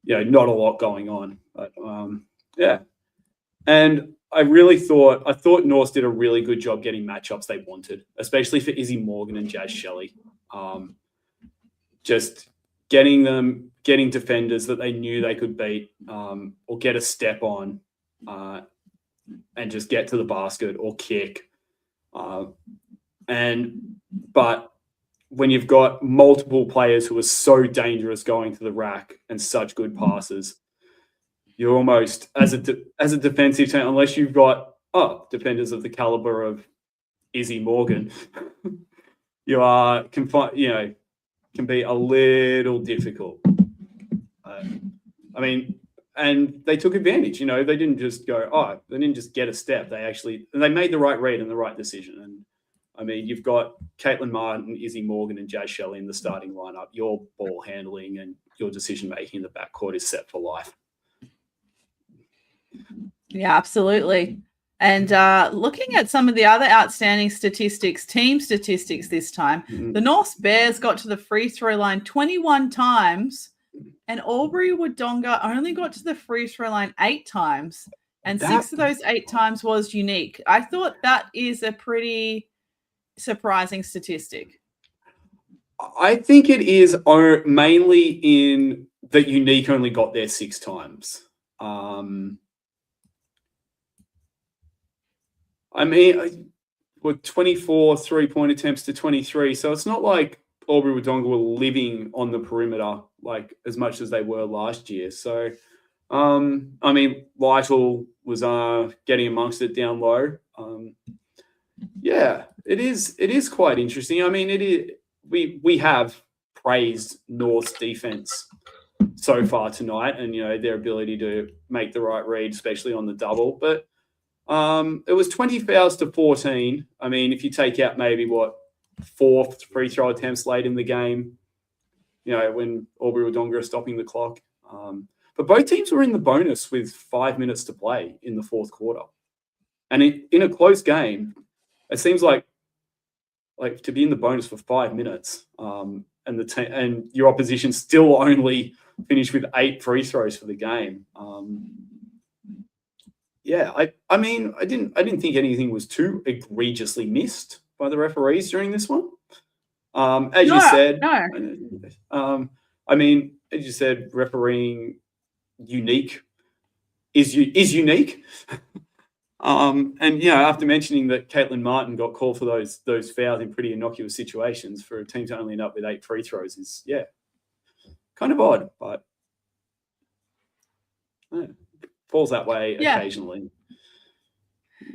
a lot going on. But yeah. And I thought Norse did a really good job getting matchups they wanted, especially for Izzy Morgan and Jazz Shelley. Just getting defenders that they knew they could beat or get a step on and just get to the basket or kick. But when you've got multiple players who are so dangerous going to the rack and such good passes, you're almost, as a defensive team, unless you've got defenders of the caliber of Izzy Morgan, you can be a little difficult. And they took advantage. They didn't just go, they didn't just get a step. They made the right read and the right decision. And I mean, you've got Caitlin Martin, Izzy Morgan, and Jazz Shelley in the starting lineup. Your ball handling and your decision making in the backcourt is set for life. Yeah, absolutely. And looking at some of the other outstanding statistics, team statistics this time, the Norse Bears got to the free throw line 21 times. And Albury Wodonga only got to the free throw line 8 times, and 6 of those 8 times was Unique. I thought that is a pretty surprising statistic. I think it is mainly in that Unique only got there 6 times. With 24 3-point attempts to 23, so it's not like Albury Wodonga were living on the perimeter like as much as they were last year. So, Lytle was getting amongst it down low. It is quite interesting. I mean, we have praised North's defense so far tonight, and their ability to make the right read, especially on the double. But it was 20 fouls to 14. I mean, if you take out maybe 4 free throw attempts late in the game, when Albury Wodonga are stopping the clock. But both teams were in the bonus with 5 minutes to play in the fourth quarter. And in a close game, it seems like to be in the bonus for 5 minutes and your opposition still only finished with 8 free throws for the game. I didn't think anything was too egregiously missed by the referees during this one. As you said, no. I mean, as you said, refereeing unique is unique. And after mentioning that Caitlin Martin got called for those fouls in pretty innocuous situations for a team to only end up with 8 free throws is kind of odd, but falls that way occasionally.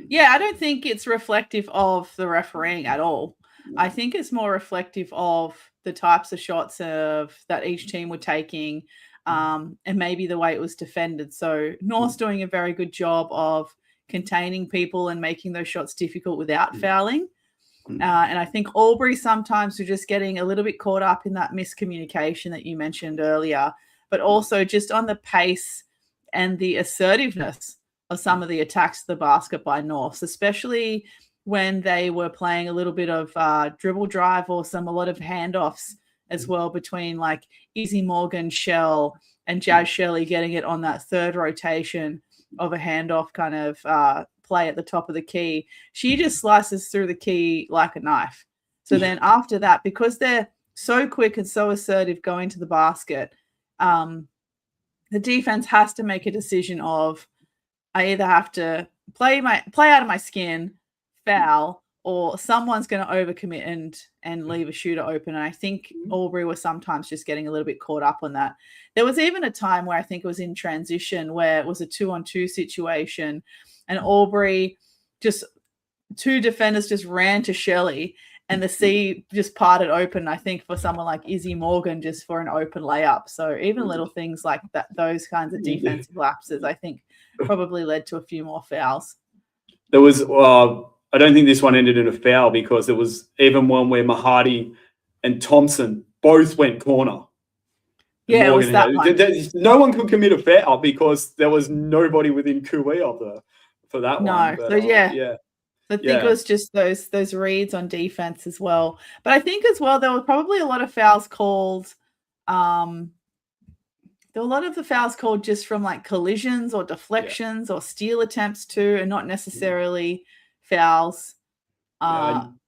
Yeah, I don't think it's reflective of the refereeing at all. I think it's more reflective of the types of shots that each team were taking, and maybe the way it was defended. So North's doing a very good job of containing people and making those shots difficult without fouling. And I think Albury sometimes are just getting a little bit caught up in that miscommunication that you mentioned earlier, but also just on the pace and the assertiveness of some of the attacks to the basket by North, especially when they were playing a little bit of dribble drive or a lot of handoffs as well between like Izzy Morgan, Shell, and Jazz Shelley getting it on that third rotation of a handoff kind of play at the top of the key. She just slices through the key like a knife. So then after that, because they're so quick and so assertive going to the basket, the defense has to make a decision of, I either have to play out of my skin, foul, or someone's going to overcommit and leave a shooter open. And I think Albury was sometimes just getting a little bit caught up on that. There was even a time where I think it was in transition where it was a 2-on-2 situation and Albury just 2 defenders just ran to Shelley and the C just parted open, I think, for someone like Izzy Morgan just for an open layup. So even little things like that, those kinds of defensive lapses, I think probably led to a few more fouls. There was, I don't think this one ended in a foul because there was even one where Mahadi and Thompson both went corner. Yeah, it was that one. No one could commit a foul because there was nobody within Kui for that one. No, so I think it was just those reads on defense as well. But I think as well there were probably a lot of fouls called. There were a lot of the fouls called just from like collisions or deflections or steal attempts too, and not necessarily fouls on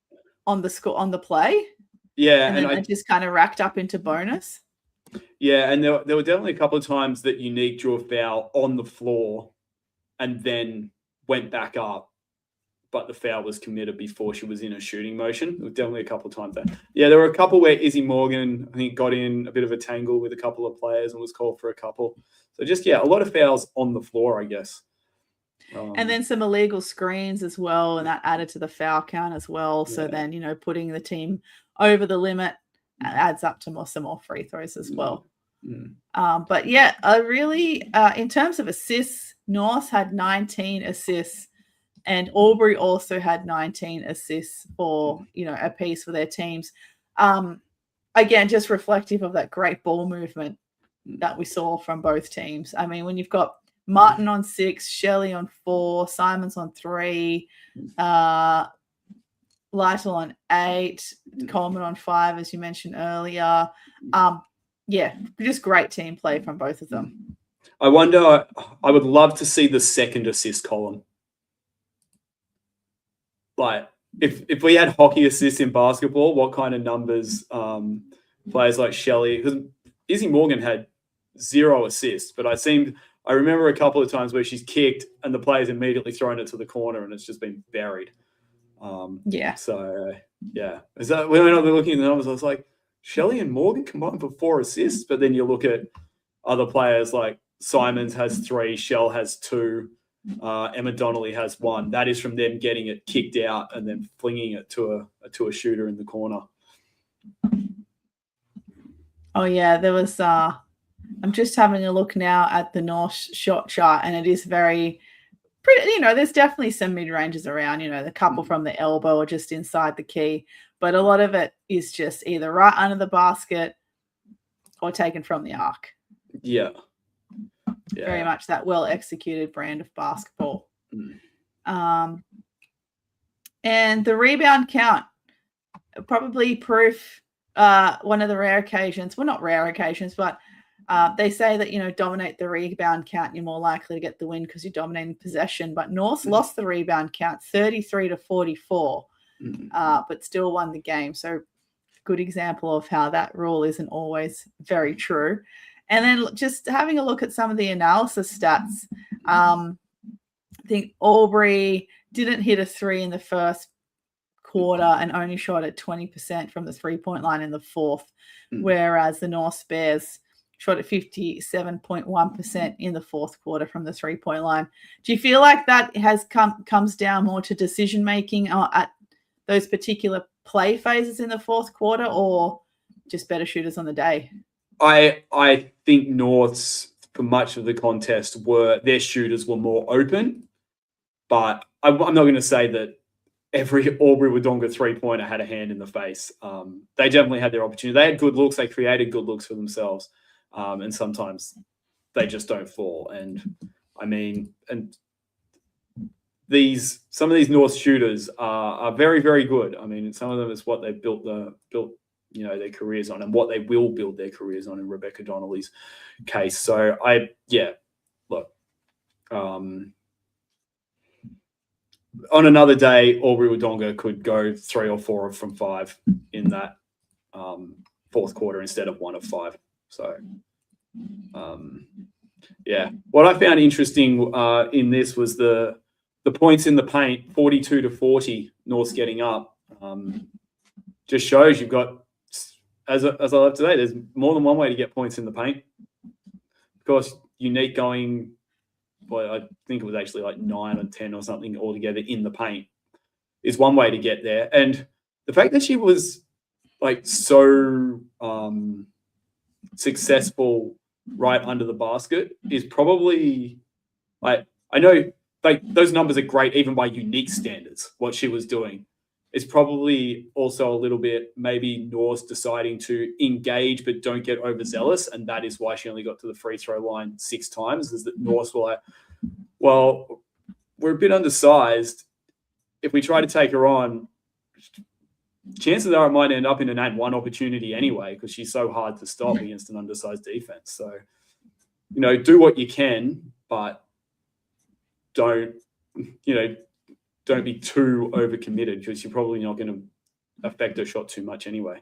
the play. Yeah, and then it just kind of racked up into bonus. Yeah, and there were definitely a couple of times that Unique drew a foul on the floor and then went back up, but the foul was committed before she was in a shooting motion. There was definitely a couple of times there. Yeah, there were a couple where Izzy Morgan, I think, got in a bit of a tangle with a couple of players and was called for a couple. So just, a lot of fouls on the floor, I guess. And then some illegal screens as well, and that added to the foul count as well. So then, putting the team over the limit adds up to some more free throws as well. But really, in terms of assists, North had 19 assists and Albury also had 19 assists for, a piece for their teams. Again, just reflective of that great ball movement that we saw from both teams. I mean, when you've got Martin on 6, Shelley on 4, Simons on 3, Lytle on 8, Coleman on 5, as you mentioned earlier. Just great team play from both of them. I wonder, I would love to see the second assist column. Like, if we had hockey assists in basketball, what kind of numbers players like Shelley, because Izzy Morgan had 0 assists, but I remember a couple of times where she's kicked and the player's immediately thrown it to the corner and it's just been buried. So, is that when I'm looking at the numbers, I was like, Shelley and Morgan combined for 4 assists, but then you look at other players like Simons has 3, Shell has 2, Emma Donnelly has 1. That is from them getting it kicked out and then flinging it to a shooter in the corner. Oh yeah, there was. I'm just having a look now at the North shot chart, and it is very pretty. There's definitely some mid ranges around. The couple from the elbow or just inside the key, but a lot of it is just either right under the basket or taken from the arc. Yeah. Very much that well executed brand of basketball. And the rebound count, probably proof. One of the rare occasions, well, not rare occasions, but they say that, dominate the rebound count, you're more likely to get the win because you're dominating possession. But North lost the rebound count 33-44, but still won the game. So good example of how that rule isn't always very true. And then just having a look at some of the analysis stats, I think Albury didn't hit a 3 in the first quarter and only shot at 20% from the 3-point line in the fourth, whereas the North Bears shot at 57.1% in the fourth quarter from the 3-point line. Do you feel like that comes down more to decision making at those particular play phases in the fourth quarter, or just better shooters on the day? I think North's, for much of the contest, their shooters were more open, but I'm not going to say that every Albury Wodonga 3-pointer had a hand in the face. They definitely had their opportunity. They had good looks. They created good looks for themselves. And sometimes they just don't fall. And I mean, and some of these North shooters are very, very good. I mean, some of them is what they've built their careers on, and what they will build their careers on in Rebecca Donnelly's case. So look, on another day, Albury Wodonga could go 3 or 4 from 5 in that fourth quarter instead of 1 of 5. So, what I found interesting in this was the points in the paint, 42-40, North's getting up. Just shows you've got, as I love today, there's more than one way to get points in the paint. Of course, Unique going, I think it was actually like 9 or 10 or something altogether in the paint is one way to get there. And the fact that she was like so successful right under the basket is probably, I know like those numbers are great even by Unique standards, what she was doing. It's probably also a little bit maybe North deciding to engage but don't get overzealous, and that is why she only got to the free throw line 6 times, is that North were like, well, we're a bit undersized. If we try to take her on, chances are it might end up in an and 1 opportunity anyway, because she's so hard to stop against an undersized defense. So, do what you can, but don't be too overcommitted, because you're probably not going to affect her shot too much anyway.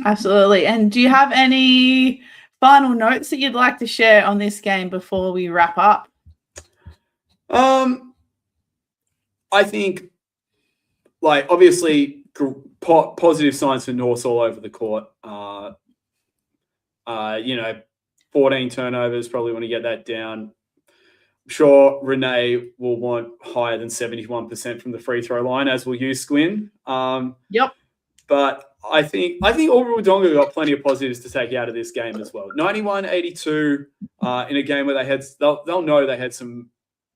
Absolutely. And do you have any final notes that you'd like to share on this game before we wrap up? I think, like, obviously, positive signs for North all over the court. 14 turnovers, probably want to get that down. I'm sure Renee will want higher than 71% from the free throw line, as will you, Squin. Yep. But I think Albury Wodonga got plenty of positives to take out of this game as well. 91-82 in a game where they'll know they had some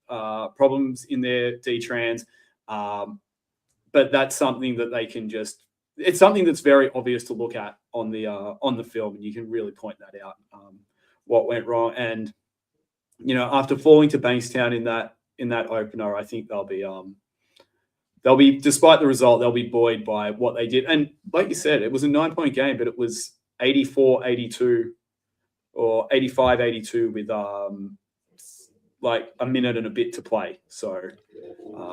problems in their D-trans, but that's something that they can it's something that's very obvious to look at on the film, and you can really point that out, what went wrong. And after falling to Bankstown in that opener, I think they'll be, despite the result, they'll be buoyed by what they did. And like you said, it was a 9-point game, but it was 84-82 or 85-82 with like a minute and a bit to play. So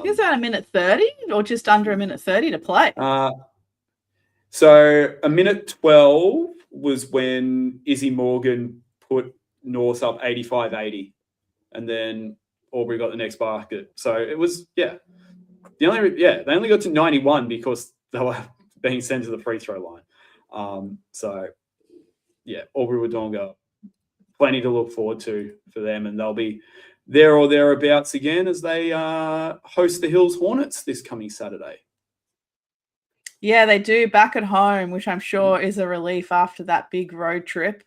is that a minute 30 or just under a minute 30 to play? So a minute 12 was when Izzy Morgan put North up 85-80, and then Albury got the next basket. So it was, they only got to 91 because they were being sent to the free throw line. Albury Wodonga, plenty to look forward to for them, and they'll be there or thereabouts again as they host the Hills Hornets this coming Saturday. Yeah, they do, back at home, which I'm sure is a relief after that big road trip.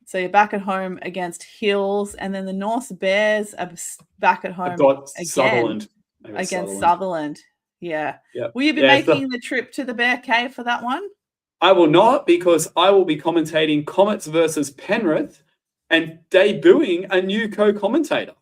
So you're back at home against Hills, and then the North Bears are back at home again against Sutherland. Yeah. Will you be making the trip to the Bear Cave for that one? I will not, because I will be commentating Comets versus Penrith and debuting a new co-commentator.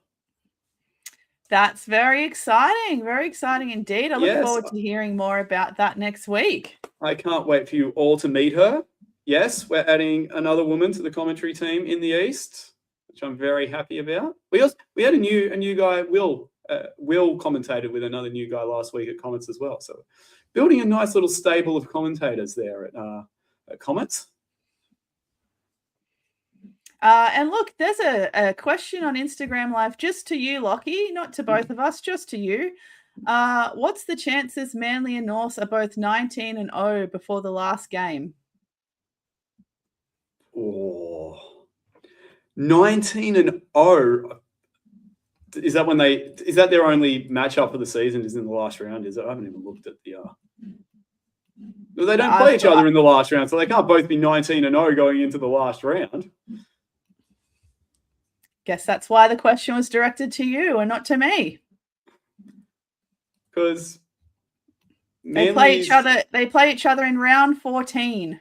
That's very exciting. Very exciting indeed. I look forward to hearing more about that next week. I can't wait for you all to meet her. Yes, we're adding another woman to the commentary team in the East, which I'm very happy about. We had a new guy, Will. Will commentated with another new guy last week at Comets as well. So building a nice little stable of commentators there at Comments. And look, there's a question on Instagram Live just to you, Lockie, not to both of us, just to you. What's the chances Manly and North are both 19-0 before the last game? Oh, 19-0. Is that their only matchup for the season? Is in the last round? Is it? I haven't even looked at the. They don't play each other in the last round, so they can't both be 19-0 going into the last round. Guess that's why the question was directed to you and not to me. Because they play each other. They play each other in round 14.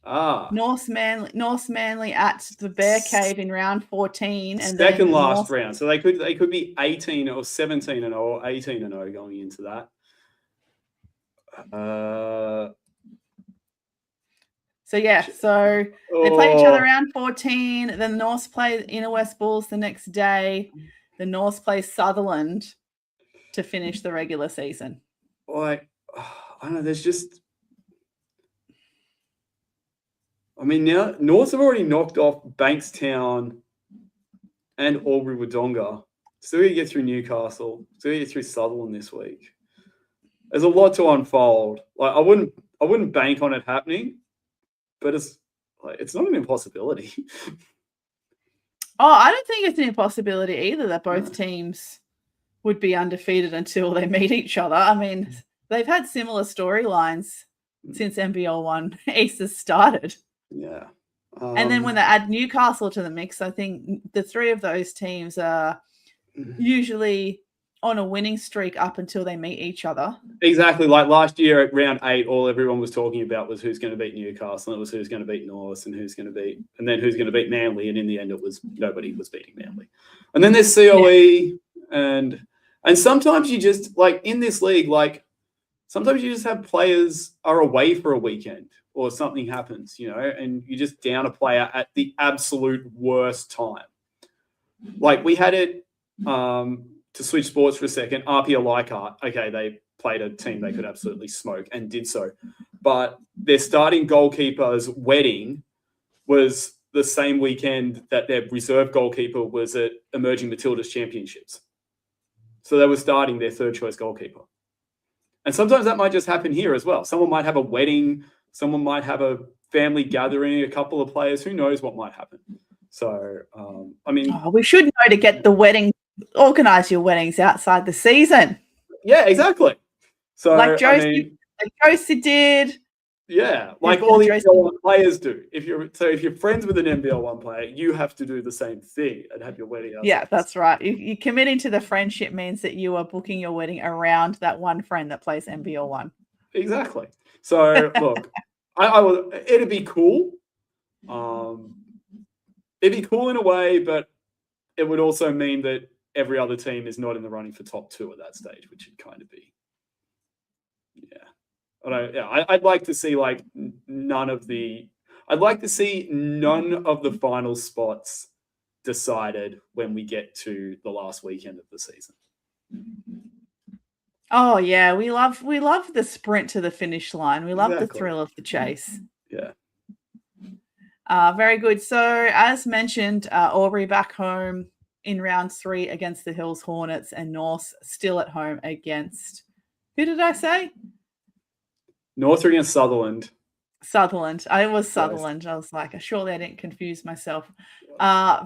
North Manly at the Bear Cave in round 14, and second last round. So they could be 18 or 17-0 or 18-0 going into that. So they play each other around 14. Then North play Inner West Bulls the next day. The North play Sutherland to finish the regular season. I don't know. There's just, now North have already knocked off Bankstown and Albury-Wodonga. Still you get through Newcastle. Still you get through Sutherland this week. There's a lot to unfold. I wouldn't bank on it happening. But it's not an impossibility. I don't think it's an impossibility either that both teams would be undefeated until they meet each other. They've had similar storylines since NBL 1 East has started. Yeah. And then when they add Newcastle to the mix, I think the three of those teams are usually on a winning streak up until they meet each other. Exactly. Like last year at round 8, all everyone was talking about was who's going to beat Newcastle. It was who's going to beat North and who's going to beat Manly. And in the end, it was nobody was beating Manly. And then there's COE and sometimes you just in this league, sometimes you just have players are away for a weekend or something happens, and you just down a player at the absolute worst time. We had it, to switch sports for a second, Apia Leichhardt, okay, they played a team they could absolutely smoke and did so. But their starting goalkeeper's wedding was the same weekend that their reserve goalkeeper was at Emerging Matildas Championships. So they were starting their third choice goalkeeper. And sometimes that might just happen here as well. Someone might have a wedding, someone might have a family gathering, a couple of players, who knows what might happen. So, we should know to get the wedding. Organize your weddings outside the season. Yeah, exactly. So like Josie did. Yeah, like all the NBL 1 players do. If you're friends with an NBL 1 player, you have to do the same thing and have your wedding outside. Yeah, that's right. You committing to the friendship means that you are booking your wedding around that one friend that plays NBL 1. Exactly. So look, it'd be cool. It'd be cool in a way, but it would also mean that every other team is not in the running for top 2 at that stage, which would kind of be, I'd like to see none of the final spots decided when we get to the last weekend of the season. Oh yeah, we love the sprint to the finish line. We love the thrill of the chase. Yeah. Very good. So as mentioned, Albury back home in round 3 against the Hills Hornets, and North still at home against, who did I say? North against Sutherland. Sutherland. It was Sutherland. I was like, surely I didn't confuse myself.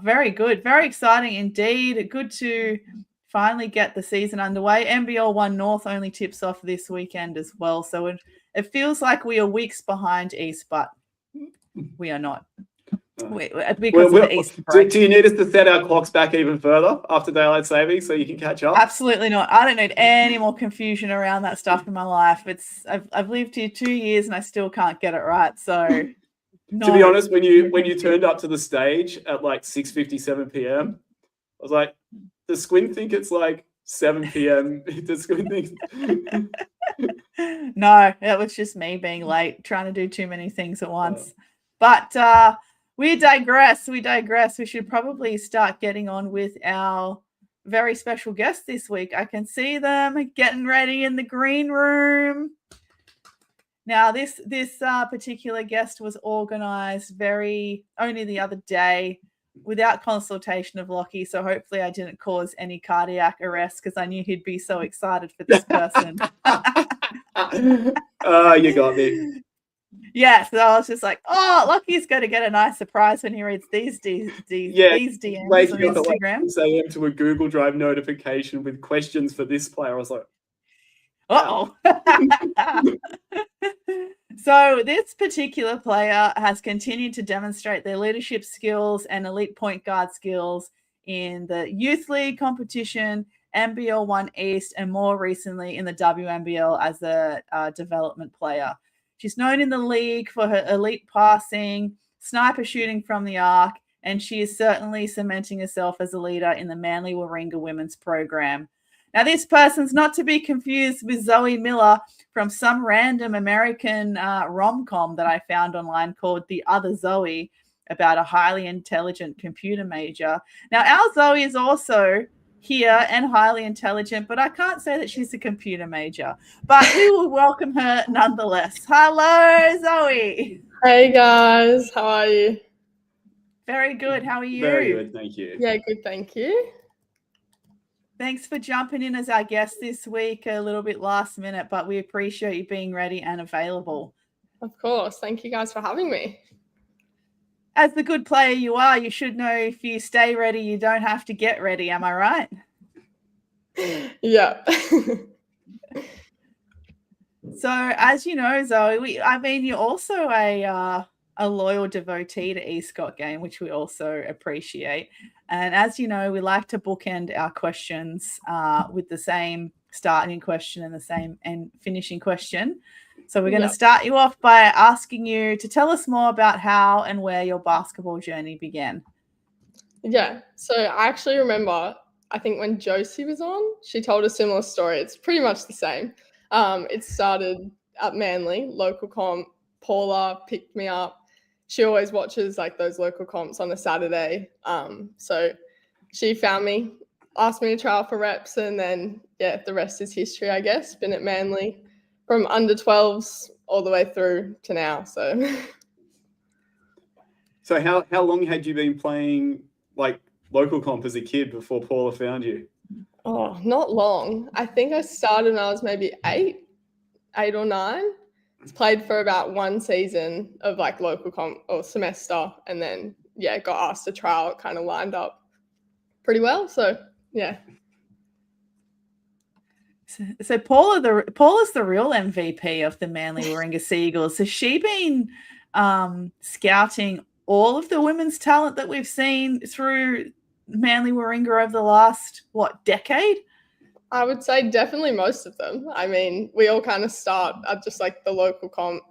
Very good. Very exciting indeed. Good to finally get the season underway. NBL 1 North only tips off this weekend as well. So it feels like we are weeks behind East, but we are not. Because of the East break. Do you need us to set our clocks back even further after daylight savings so you can catch up? Absolutely not. I don't need any more confusion around that stuff in my life. I've lived here 2 years and I still can't get it right. So, no. To be honest, when you turned up to the stage at 6:57 p.m., I was like, does Squin think it's 7 p.m.? Does Squin think? No, it was just me being late, trying to do too many things at once. But we digress. We should probably start getting on with our very special guest this week. I can see them getting ready in the green room. Now, this particular guest was organised only the other day without consultation of Lockie, so hopefully I didn't cause any cardiac arrest because I knew he'd be so excited for this person. You got me. Yeah, so I was just like, oh, Lockie's going to get a nice surprise when he reads these DMs on Instagram. Say to a Google Drive notification with questions for this player. I was like, uh-oh. So this particular player has continued to demonstrate their leadership skills and elite point guard skills in the Youth League competition, NBL 1 East, and more recently in the WNBL as a development player. She's known in the league for her elite passing, sniper shooting from the arc, and she is certainly cementing herself as a leader in the Manly Warringah women's program. Now, this person's not to be confused with Zoe Miller from some random American rom-com that I found online called The Other Zoe, about a highly intelligent computer major. Now, our Zoe is also here and highly intelligent, but I can't say that she's a computer major. But we will welcome her nonetheless. Hello, Zoe. Hey, guys. How are you? Very good. How are you? Very good, thank you. Yeah, good, thank you. Thanks for jumping in as our guest this week, a little bit last minute, but we appreciate you being ready and available. Of course. Thank you guys for having me. As the good player you are, you should know if you stay ready, you don't have to get ready. Am I right? Yeah. So, as you know, Zoe, you're also a loyal devotee to Eastcott Game, which we also appreciate. And as you know, we like to bookend our questions with the same starting question and the same and finishing question. So we're going to start you off by asking you to tell us more about how and where your basketball journey began. Yeah. So I actually remember, I think when Josie was on, she told a similar story. It's pretty much the same. It started at Manly, local comp. Paula picked me up. She always watches like those local comps on a Saturday. So she found me, asked me to try out for reps, and then, the rest is history, I guess. Been at Manly from under 12s all the way through to now. So how long had you been playing like local comp as a kid before Paula found you? Oh, not long. I think I started when I was maybe 8 or 9. Played for about one season of like local comp or semester, and then got asked to try out. Kind of lined up pretty well. So yeah. So Paula's the real MVP of the Manly Warringah Seagulls. Has she been scouting all of the women's talent that we've seen through Manly Warringah over the last decade? I would say definitely most of them. I mean, we all kind of start at just like the local comp,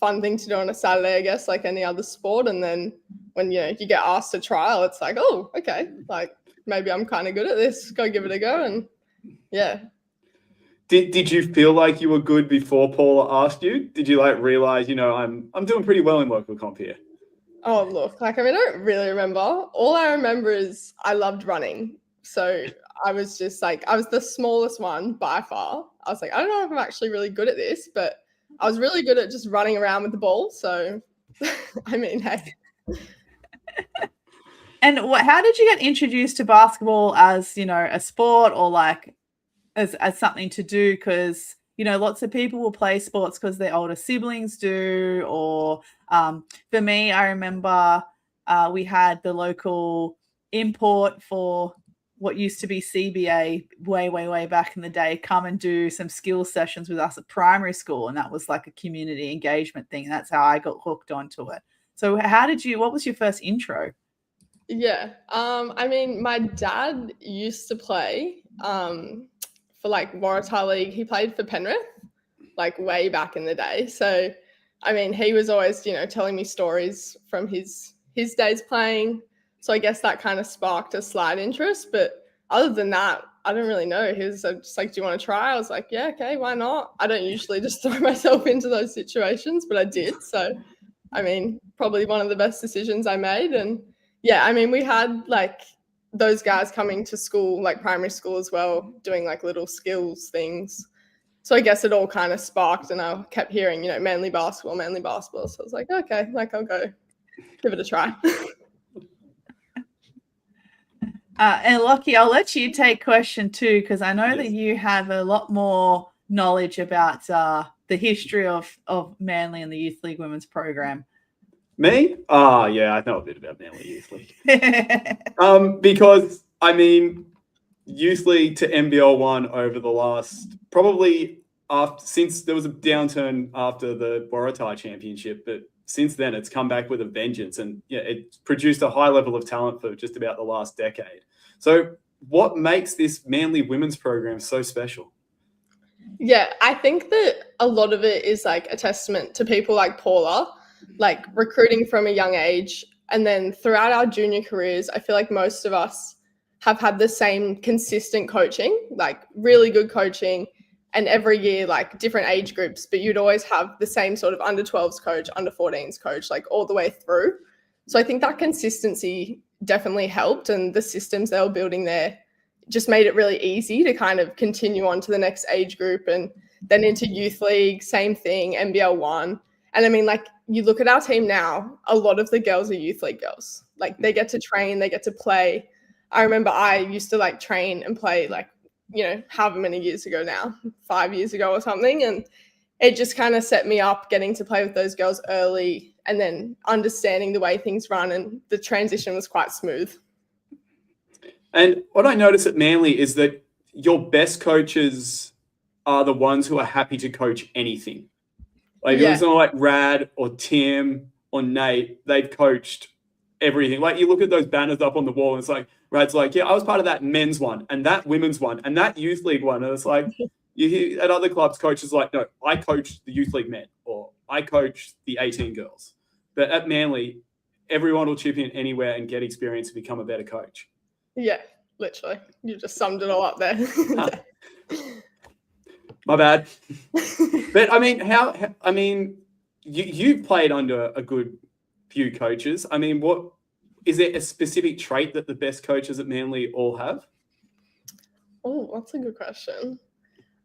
fun thing to do on a Saturday, I guess, like any other sport. And then when you get asked to trial, it's like, oh, okay, like maybe I'm kind of good at this. Go give it a go. And yeah. Did you feel like you were good before Paula asked you? Did you like realize, I'm doing pretty well in local comp here? Oh, look, I don't really remember. All I remember is I loved running. So I was just like, I was the smallest one by far. I was like, I don't know if I'm actually really good at this, but I was really good at just running around with the ball. So, I mean, hey. And how did you get introduced to basketball as, a sport or like as something to do? Because, lots of people will play sports because their older siblings do. Or for me, I remember we had the local import for what used to be CBA way back in the day come and do some skills sessions with us at primary school. And that was like a community engagement thing. And that's how I got hooked onto it. So what was your first intro? Yeah. I mean, my dad used to play for like Waratah League. He played for Penrith like way back in the day. So, I mean, he was always, telling me stories from his days playing. So I guess that kind of sparked a slight interest. But other than that, I don't really know. He was just like, do you want to try? I was like, yeah, okay, why not? I don't usually just throw myself into those situations, but I did. So, I mean, probably one of the best decisions I made. And yeah, I mean, we had like those guys coming to school, like primary school as well, doing like little skills things. So I guess it all kind of sparked, and I kept hearing, Manly basketball. So I was like, okay, like I'll go give it a try. And Lockie, I'll let you take question 2 because I know that you have a lot more knowledge about the history of Manly and the Youth League Women's Program. Me? Yeah, I know a bit about Manly Youth League. Because, I mean, Youth League to NBL 1 over the last, probably since there was a downturn after the Waratah Championship, but since then it's come back with a vengeance, and it's produced a high level of talent for just about the last decade. So what makes this Manly women's program so special? Yeah, I think that a lot of it is like a testament to people like Paula, like recruiting from a young age. And then throughout our junior careers, I feel like most of us have had the same consistent coaching, like really good coaching. And every year, like different age groups, but you'd always have the same sort of under 12s coach, under 14s coach, like all the way through. So I think that consistency definitely helped, and the systems they were building there just made it really easy to kind of continue on to the next age group, and then into youth league, same thing, NBL 1. And I mean, like you look at our team now, a lot of the girls are youth league girls. Like they get to train, they get to play. I remember I used to like train and play like, however many years ago now, 5 years ago or something. And it just kind of set me up getting to play with those girls early and then understanding the way things run, and the transition was quite smooth. And what I notice at Manly is that your best coaches are the ones who are happy to coach anything. Like if it's not like Rad or Tim or Nate, they've coached everything. Like you look at those banners up on the wall and it's like, Rad's like, yeah, I was part of that men's one and that women's one and that youth league one. And it's like, you hear at other clubs, coaches like, no, I coached the youth league men or I coached the 18 girls. But at Manly, everyone will chip in anywhere and get experience to become a better coach. Yeah, literally. You just summed it all up there. My bad. But I mean, you played under a good few coaches. I mean, what is there a specific trait that the best coaches at Manly all have? Oh, that's a good question.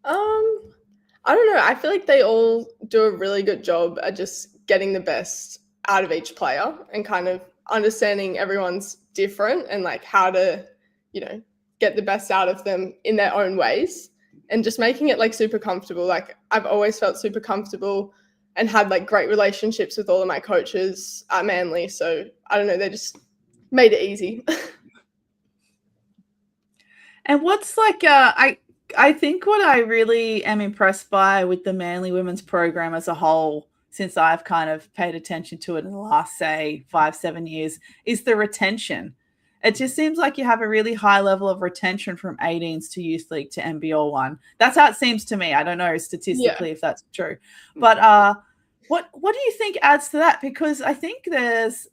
I don't know. I feel like they all do a really good job at just getting the best out of each player and kind of understanding everyone's different and like how to, get the best out of them in their own ways, and just making it like super comfortable. Like I've always felt super comfortable and had like great relationships with all of my coaches at Manly. So I don't know, they just made it easy. And what's like, I think what I really am impressed by with the Manly women's program as a whole, since I've kind of paid attention to it in the last, say, 5-7 years, is the retention. It just seems like you have a really high level of retention from 18s to youth league to NBL 1. That's how it seems to me. I don't know statistically if that's true. But what do you think adds to that? Because I think there's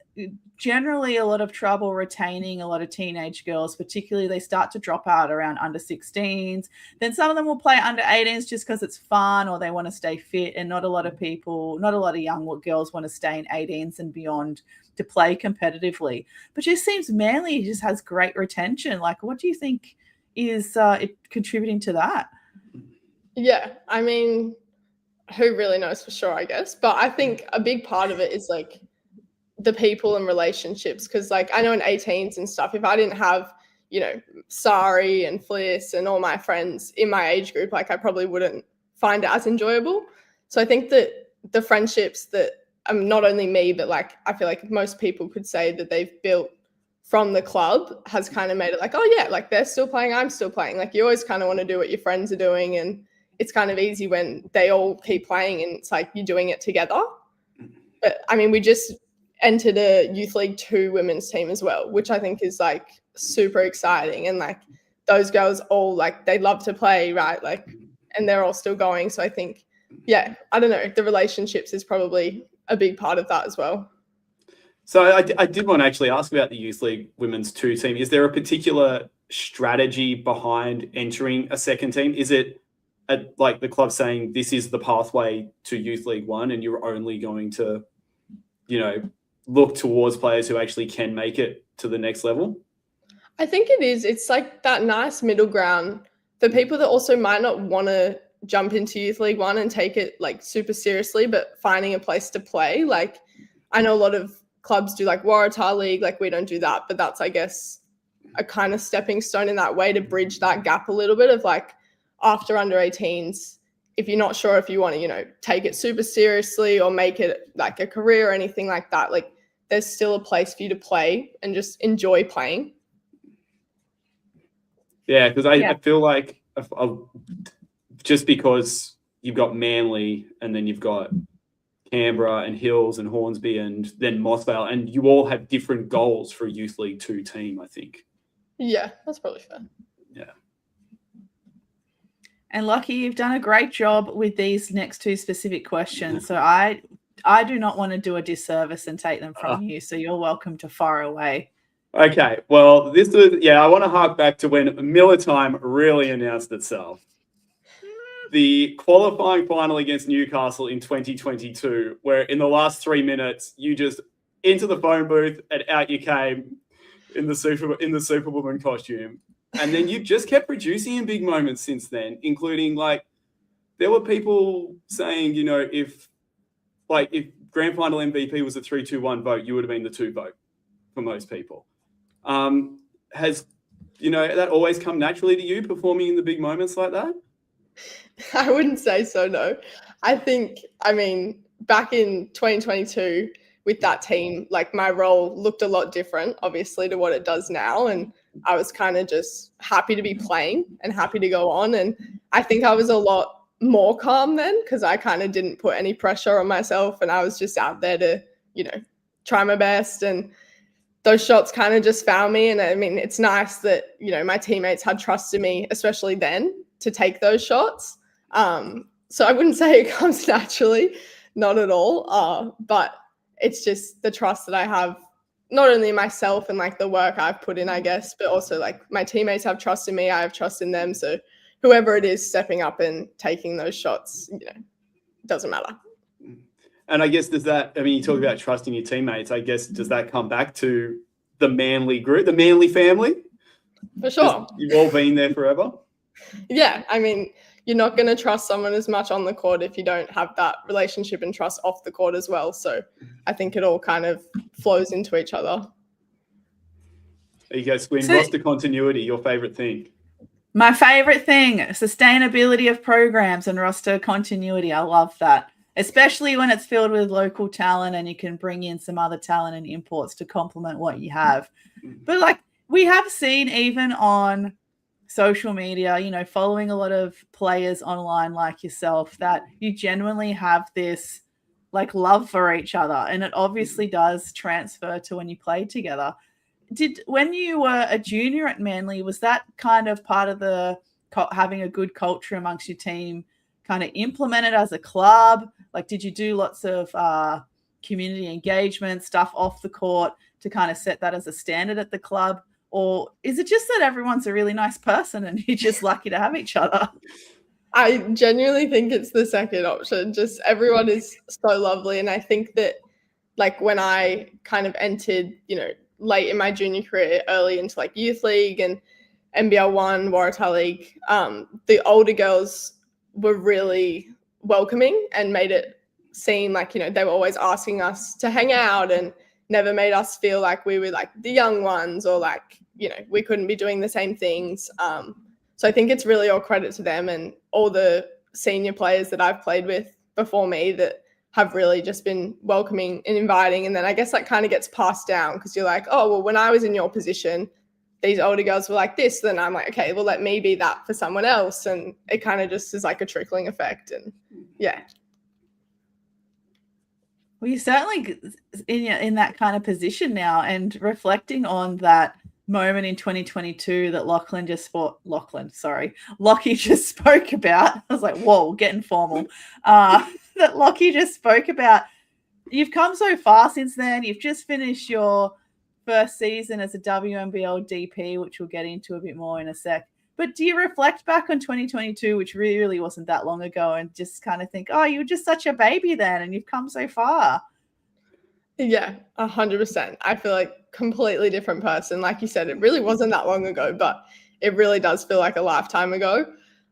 generally a lot of trouble retaining a lot of teenage girls, particularly they start to drop out around under 16s. Then some of them will play under 18s just because it's fun or they want to stay fit, and not a lot of young girls want to stay in 18s and beyond to play competitively. But it just seems Manly just has great retention. Like, what do you think is it contributing to that? Yeah, I mean, who really knows for sure, I guess. But I think a big part of it is like the people and relationships, because like I know in 18s and stuff, if I didn't have, Sari and Fliss and all my friends in my age group, like I probably wouldn't find it as enjoyable. So I think that the friendships that not only me, but like I feel like most people could say that they've built from the club has kind of made it like, oh yeah, like they're still playing, I'm still playing. Like you always kind of want to do what your friends are doing, and it's kind of easy when they all keep playing and it's like you're doing it together. But I mean, we just entered a Youth League 2 women's team as well, which I think is like super exciting. And like those girls all like, they love to play, right? Like, and they're all still going. So I think, yeah, I don't know, the relationships is probably a big part of that as well. So I did want to actually ask about the Youth League Women's 2 team. Is there a particular strategy behind entering a second team? Is it like the club saying this is the pathway to Youth League 1 and you're only going to, look towards players who actually can make it to the next level? I think it is. It's like that nice middle ground for people that also might not want to jump into Youth League One and take it like super seriously, but finding a place to play. Like I know a lot of clubs do like Waratah League, like we don't do that, but that's, I guess, a kind of stepping stone in that way to bridge that gap a little bit of like after under 18s, if you're not sure if you want to, you know, take it super seriously or make it like a career or anything like that, like there's still a place for you to play and just enjoy playing. Yeah, because I feel like just because you've got Manly and then you've got Canberra and Hills and Hornsby and then Mossvale, and you all have different goals for a Youth League 2 team, I think. Yeah, that's probably fair. Yeah. And Lockie, you've done a great job with these next two specific questions. So I do not want to do a disservice and take them from you. So you're welcome to fire away. Okay. Well, this was, I want to hark back to when Miller Time really announced itself. The qualifying final against Newcastle in 2022, where in the last 3 minutes, you just into the phone booth and out you came in the Superwoman costume. And then you just kept producing in big moments since then, including like there were people saying, you know, if grand final MVP was a 3-2-1 vote, you would have been the 2 vote for most people. Has, you know, that always come naturally to you performing in the big moments like that? I wouldn't say so, no. I mean, back in 2022 with that team, like my role looked a lot different, obviously, to what it does now. And I was kind of just happy to be playing and happy to go on. And I think I was a lot more calm then because I kind of didn't put any pressure on myself and I was just out there to, you know, try my best. And those shots kind of just found me. And I mean, it's nice that, you know, my teammates had trust in me, especially then, to take those shots. So I wouldn't say it comes naturally, not at all. But it's just the trust that I have, not only in myself and like the work I've put in, I guess, but also like my teammates have trust in me. I have trust in them. So whoever it is stepping up and taking those shots, you know, doesn't matter. And I guess you talk about trusting your teammates. I guess, does that come back to the Manly group, the Manly family? For sure. You've all been there forever? Yeah. I mean, you're not going to trust someone as much on the court if you don't have that relationship and trust off the court as well. So I think it all kind of flows into each other. There you go, Squin. Roster continuity, your favourite thing? My favourite thing, sustainability of programs and roster continuity. I love that, especially when it's filled with local talent and you can bring in some other talent and imports to complement what you have. But like we have seen even on social media, you know, following a lot of players online like yourself, that you genuinely have this like love for each other, and it obviously does transfer to when you play together. When you were a junior at Manly, was that kind of part of the having a good culture amongst your team kind of implemented as a club? Like, did you do lots of community engagement stuff off the court to kind of set that as a standard at the club? Or is it just that everyone's a really nice person and you're just lucky to have each other? I genuinely think it's the second option. Just everyone is so lovely. And I think that like when I kind of entered, you know, late in my junior career, early into like youth league and NBL 1, Waratah League, the older girls were really welcoming and made it seem like, you know, they were always asking us to hang out and never made us feel like we were like the young ones or like, you know, we couldn't be doing the same things. So I think it's really all credit to them and all the senior players that I've played with before me that have really just been welcoming and inviting. And then I guess that kind of gets passed down because you're like, oh, well, when I was in your position, these older girls were like this. Then I'm like, okay, well, let me be that for someone else. And it kind of just is like a trickling effect. And yeah. Well, you're certainly in that kind of position now, and reflecting on that moment in 2022 that Lockie just spoke about. I was like, whoa, getting formal. That Lockie just spoke about. You've come so far since then. You've just finished your first season as a WNBL DP, which we'll get into a bit more in a sec. But do you reflect back on 2022, which really wasn't that long ago, and just kind of think, oh, you were just such a baby then and you've come so far? Yeah, 100%. I feel like completely different person. Like you said, it really wasn't that long ago, but it really does feel like a lifetime ago.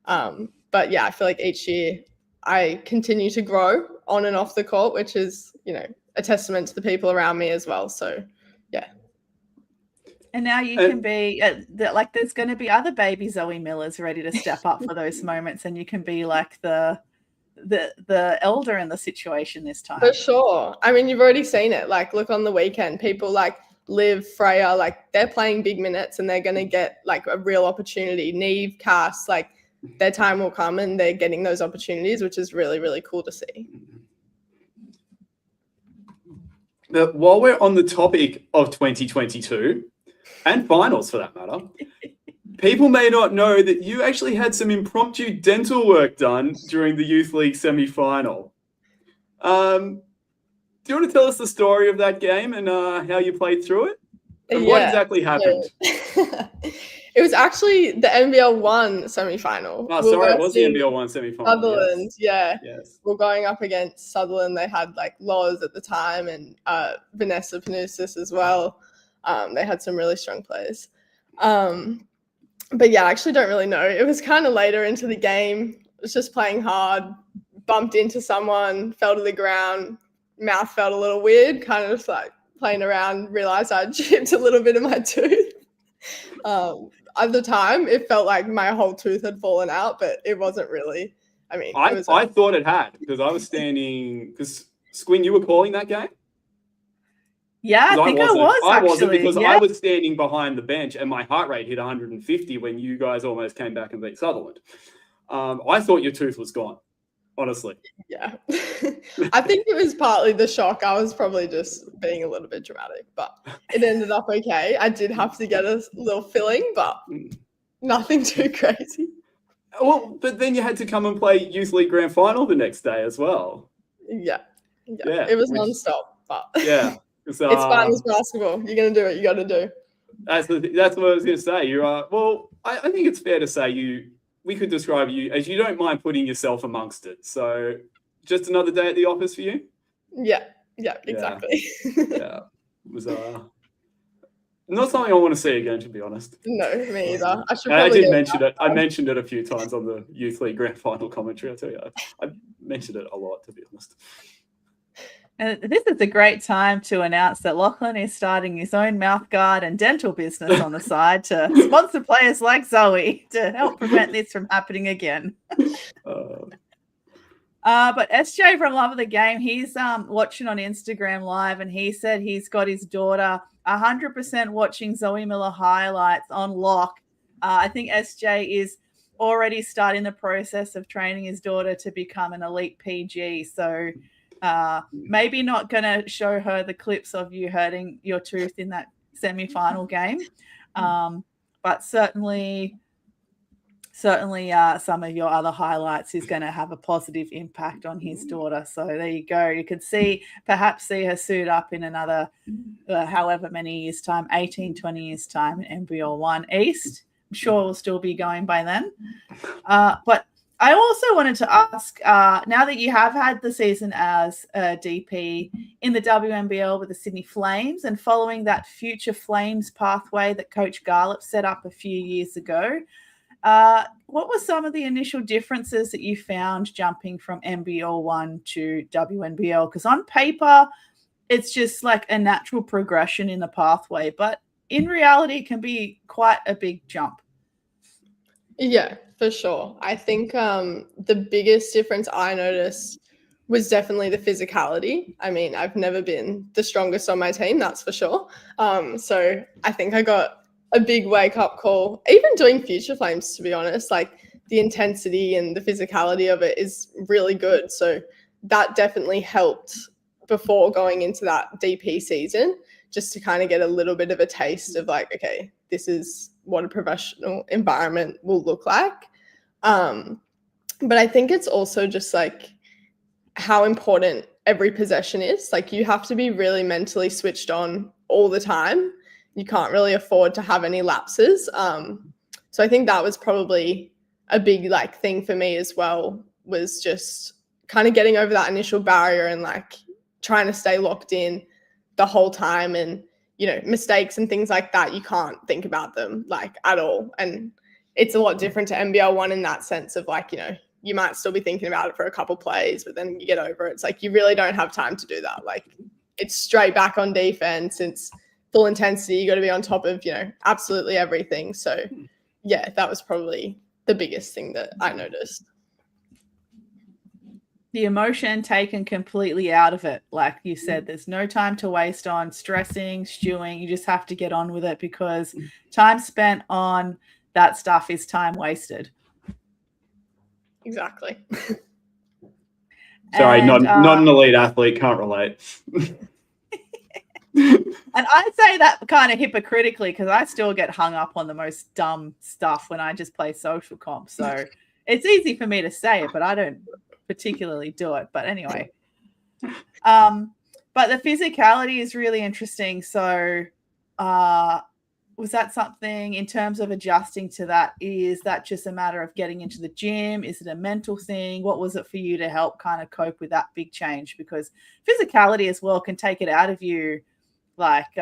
But But yeah, I feel like each year I continue to grow on and off the court, which is, a testament to the people around me as well. So yeah. And now you can be like, there's going to be other baby Zoe Millers ready to step up for those moments, and you can be like the elder in the situation this time. For sure. I mean, you've already seen it. Like, look on the weekend, people like Liv, Freya, like they're playing big minutes and they're going to get like a real opportunity. Neve, Cass, like their time will come and they're getting those opportunities, which is really, really cool to see. But while we're on the topic of 2022 and finals for that matter, people may not know that you actually had some impromptu dental work done during the Youth League semi-final. Do you want to tell us the story of that game and how you played through it? And what exactly happened? It was actually the NBL 1 semi-final. Oh, sorry, it was the NBL 1 semi-final. Sutherland, yes. Yes. We're going up against Sutherland. They had like Loz at the time and Vanessa Panousis as well. They had some really strong players. But yeah, I actually don't really know. It was kind of later into the game. I was just playing hard, bumped into someone, fell to the ground, mouth felt a little weird, kind of just like playing around, realized I'd chipped a little bit of my tooth. At the time, it felt like my whole tooth had fallen out, but it wasn't really. I mean, I thought it had, because I was standing, because Squin, you were calling that game? Yeah, I think I was. I wasn't, because I was standing behind the bench and my heart rate hit 150 when you guys almost came back and beat Sutherland. I thought your tooth was gone, honestly. Yeah. I think it was partly the shock. I was probably just being a little bit dramatic, but it ended up okay. I did have to get a little filling, but nothing too crazy. Well, but then you had to come and play Youth League Grand Final the next day as well. Yeah. It was non-stop, but yeah. It's fun as basketball. You're going to do what you got to do. That's what I was going to say. You are, well, I think it's fair to say we could describe you as you don't mind putting yourself amongst it. So just another day at the office for you? Yeah, exactly. Yeah. It was not something I want to see again, to be honest. No, me either. I did mention it. I mentioned it a few times on the Youth League Grand Final commentary. I tell you, I mentioned it a lot, to be honest. And this is a great time to announce that Lachlan is starting his own mouthguard and dental business on the side to sponsor players like Zoe to help prevent this from happening again. But SJ from Love of the Game, he's watching on Instagram Live, and he said he's got his daughter 100% watching Zoe Miller highlights on lock. I think SJ is already starting the process of training his daughter to become an elite PG. So maybe not going to show her the clips of you hurting your tooth in that semi-final game, but certainly some of your other highlights is going to have a positive impact on his daughter. So there you go. You could perhaps see her suit up in another however many years' time, 18, 20 years' time in NBL 1 East. I'm sure we'll still be going by then. But I also wanted to ask, now that you have had the season as a DP in the WNBL with the Sydney Flames and following that future Flames pathway that Coach Garlop set up a few years ago, what were some of the initial differences that you found jumping from NBL 1 to WNBL? Because on paper, it's just like a natural progression in the pathway, but in reality, it can be quite a big jump. Yeah, for sure. I think the biggest difference I noticed was definitely the physicality. I mean, I've never been the strongest on my team, that's for sure. So I think I got a big wake-up call, even doing Future Flames, to be honest. Like, the intensity and the physicality of it is really good. So that definitely helped before going into that DP season, just to kind of get a little bit of a taste of like, okay, this is what a professional environment will look like. But I think it's also just like how important every possession is. Like, you have to be really mentally switched on all the time. You can't really afford to have any lapses. So I think that was probably a big like thing for me as well, was just kind of getting over that initial barrier and like trying to stay locked in the whole time. And, you know, mistakes and things like that, you can't think about them like at all. And it's a lot different to NBL 1 in that sense of like, you know, you might still be thinking about it for a couple plays, but then you get over it. It's like you really don't have time to do that. Like it's straight back on defense. It's full intensity. You got to be on top of, absolutely everything. So yeah, that was probably the biggest thing that I noticed. The emotion taken completely out of it. Like you said, there's no time to waste on stressing, stewing. You just have to get on with it, because time spent on that stuff is time wasted. Exactly. Sorry, not an elite athlete, can't relate. And I say that kind of hypocritically, because I still get hung up on the most dumb stuff when I just play social comp. So it's easy for me to say it, but I don't particularly do it. But anyway, but the physicality is really interesting. So was that something in terms of adjusting to that? Is that just a matter of getting into the gym? Is it a mental thing? What was it for you to help kind of cope with that big change? Because physicality as well can take it out of you. Like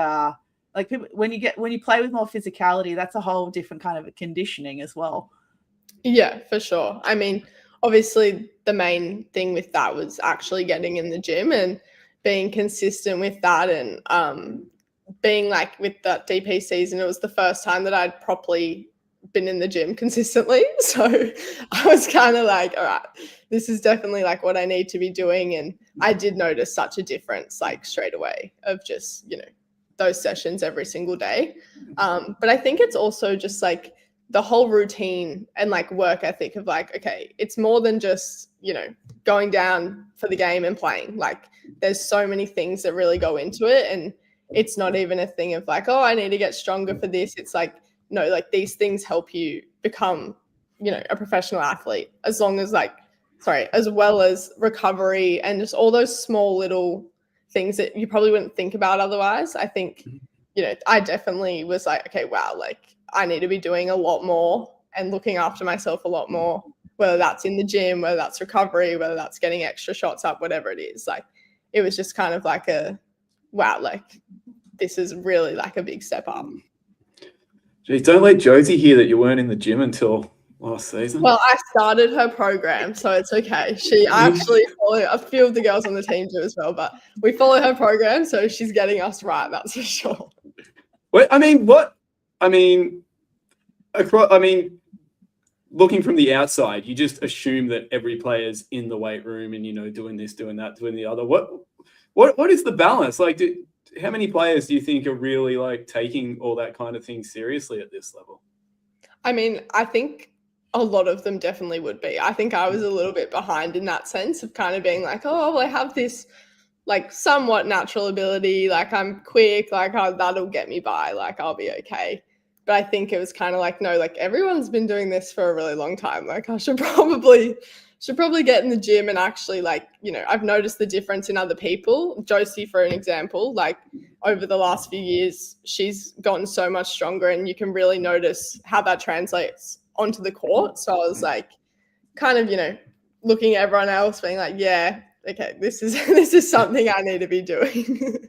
people, when you play with more physicality, that's a whole different kind of a conditioning as well. Yeah, for sure. I mean, obviously the main thing with that was actually getting in the gym and being consistent with that, and being like with that DP season, it was the first time that I'd properly been in the gym consistently. So I was kind of like, all right, this is definitely like what I need to be doing. And I did notice such a difference like straight away of just, those sessions every single day. But I think it's also just like the whole routine and like work ethic of like, okay, it's more than just, going down for the game and playing. Like there's so many things that really go into it. And it's not even a thing of like, oh, I need to get stronger for this. It's like, no, like these things help you become, a professional athlete, as well as recovery and just all those small little things that you probably wouldn't think about otherwise. I think, I definitely was like, okay, wow, like I need to be doing a lot more and looking after myself a lot more, whether that's in the gym, whether that's recovery, whether that's getting extra shots up, whatever it is. Like it was just kind of like wow, like this is really like a big step up. Geez, don't let Josie hear that you weren't in the gym until last season. Well, I started her program, so it's okay. I actually follow a few of the girls on the team do as well, but we follow her program, so she's getting us right, that's for sure. Wait, looking from the outside, you just assume that every player's in the weight room and, doing this, doing that, doing the other. What is the balance? Like, how many players do you think are really like taking all that kind of thing seriously at this level? I mean, I think a lot of them definitely would be. I think I was a little bit behind in that sense of kind of being like, oh, well, I have this like somewhat natural ability, like I'm quick, like that'll get me by, like I'll be okay. But I think it was kind of like, no, like everyone's been doing this for a really long time. Like I should probably get in the gym and actually like, I've noticed the difference in other people. Josie, for an example, like over the last few years, she's gotten so much stronger and you can really notice how that translates onto the court. So I was like kind of, looking at everyone else being like, yeah, okay, this is something I need to be doing.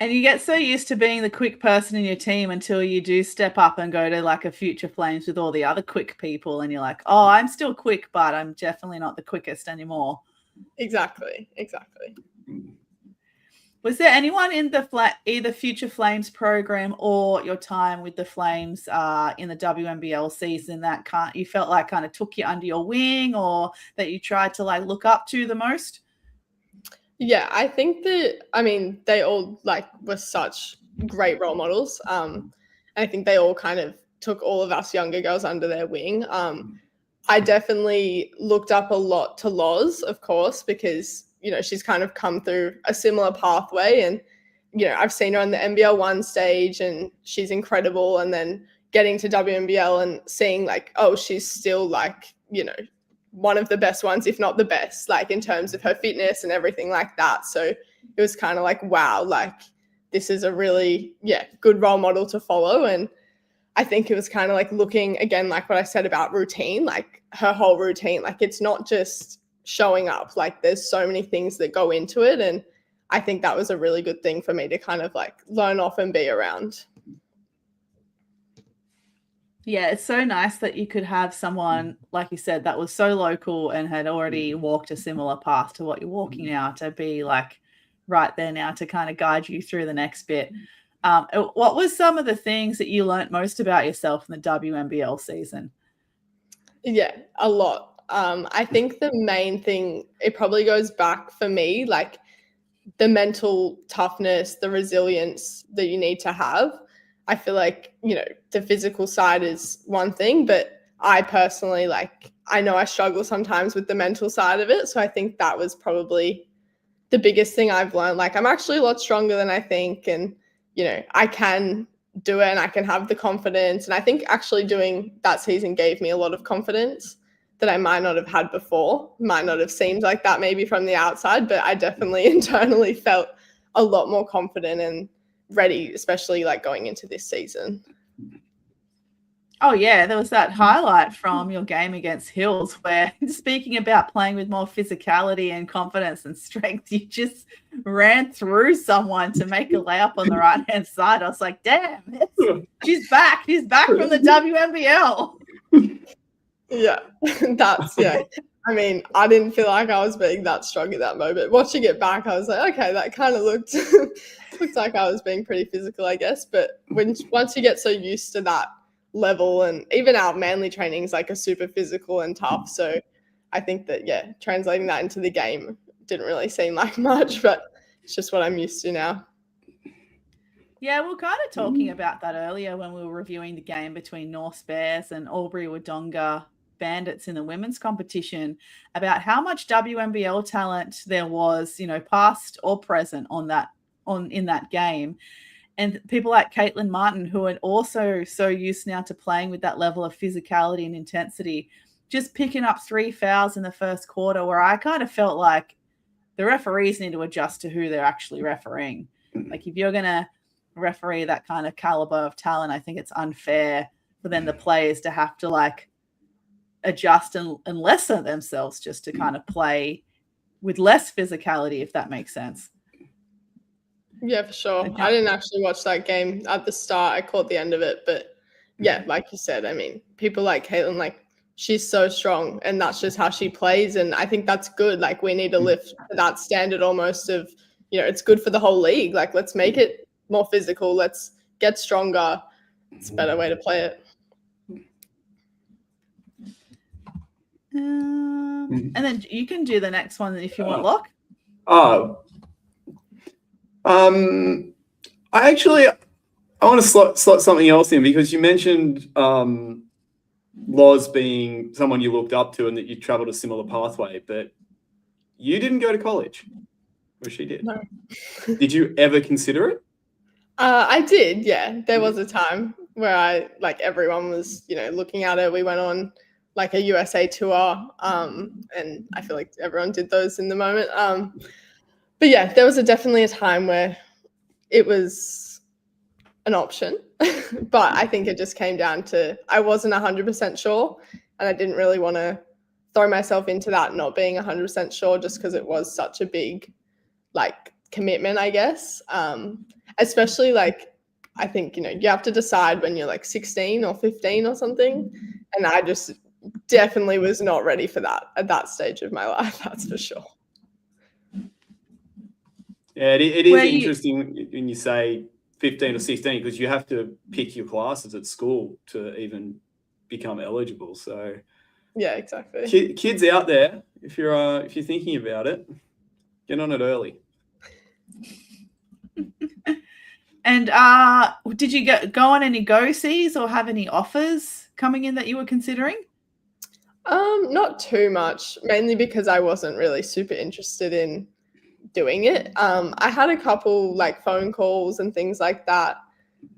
And you get so used to being the quick person in your team until you do step up and go to like a Future Flames with all the other quick people. And you're like, oh, I'm still quick, but I'm definitely not the quickest anymore. Exactly. Was there anyone in the either Future Flames program or your time with the Flames in the WNBL season that you felt like kind of took you under your wing, or that you tried to like look up to the most? Yeah, I think they all like were such great role models. I think they all kind of took all of us younger girls under their wing. I definitely looked up a lot to Loz, of course, because, she's kind of come through a similar pathway, and, I've seen her on the NBL 1 stage and she's incredible. And then getting to WNBL and seeing like, oh, she's still like, one of the best ones, if not the best, like in terms of her fitness and everything like that. So it was kind of like, wow, like this is a really, good role model to follow. And I think it was kind of like looking again, like what I said about routine, like her whole routine, like it's not just showing up, like there's so many things that go into it. And I think that was a really good thing for me to kind of like learn off and be around. Yeah, it's so nice that you could have someone, like you said, that was so local and had already walked a similar path to what you're walking now, to be like right there now to kind of guide you through the next bit. What was some of the things that you learnt most about yourself in the WNBL season? Yeah, a lot. I think the main thing, it probably goes back for me, like the mental toughness, the resilience that you need to have. I feel like, the physical side is one thing, but I personally, like, I know I struggle sometimes with the mental side of it. So I think that was probably the biggest thing I've learned. Like, I'm actually a lot stronger than I think. And, I can do it and I can have the confidence. And I think actually doing that season gave me a lot of confidence that I might not have had before. Might not have seemed like that maybe from the outside, but I definitely internally felt a lot more confident and ready, especially like going into this season. Oh yeah, there was that highlight from your game against Hills where, speaking about playing with more physicality and confidence and strength, you just ran through someone to make a layup on the right-hand side. I was like, damn, she's back. She's back from the WNBL. Yeah, yeah. I mean, I didn't feel like I was being that strong at that moment. Watching it back, I was like, okay, that kind of looked like I was being pretty physical, I guess. But once you get so used to that level, and even our Manly trainings like are super physical and tough, so I think that translating that into the game didn't really seem like much, but it's just what I'm used to now. Yeah, we were kind of talking about that earlier when we were reviewing the game between North Bears and Albury Wodonga Bandits in the women's competition, about how much WNBL talent there was, past or present in that game. And people like Caitlin Martin, who are also so used now to playing with that level of physicality and intensity, just picking up 3 fouls in the first quarter, where I kind of felt like the referees need to adjust to who they're actually refereeing. Like, if you're going to referee that kind of caliber of talent, I think it's unfair for then the players to have to like adjust and lessen themselves just to kind of play with less physicality, if that makes sense. Yeah, for sure. I didn't actually watch that game at the start. I caught the end of it, but yeah, like you said, I mean, people like Caitlin, like, she's so strong and that's just how she plays. And I think that's good. Like, we need to lift to that standard almost of, it's good for the whole league. Like, let's make it more physical. Let's get stronger. It's a better way to play it. And then you can do the next one if you want, Locke. I want to slot something else in, because you mentioned Loz being someone you looked up to and that you traveled a similar pathway, but you didn't go to college, or she did. No. Did you ever consider it? I did, yeah. There was a time where everyone was, looking at it. We went on like a USA tour, and I feel like everyone did those in the moment. But yeah, there was definitely a time where it was an option, but I think it just came down to I wasn't 100% sure, and I didn't really want to throw myself into that not being 100% sure, just because it was such a big commitment, I guess. Especially I think you have to decide when you're 16 or 15 or something, and I just definitely was not ready for that at that stage of my life. That's for sure. Yeah, it is interesting when you say 15 or 16, because you have to pick your classes at school to even become eligible. So yeah, exactly. Kids out there, if you're thinking about it, get on it early. And did you go on any go-sees or have any offers coming in that you were considering? Not too much, mainly because I wasn't really super interested in doing it. I had a couple phone calls and things like that.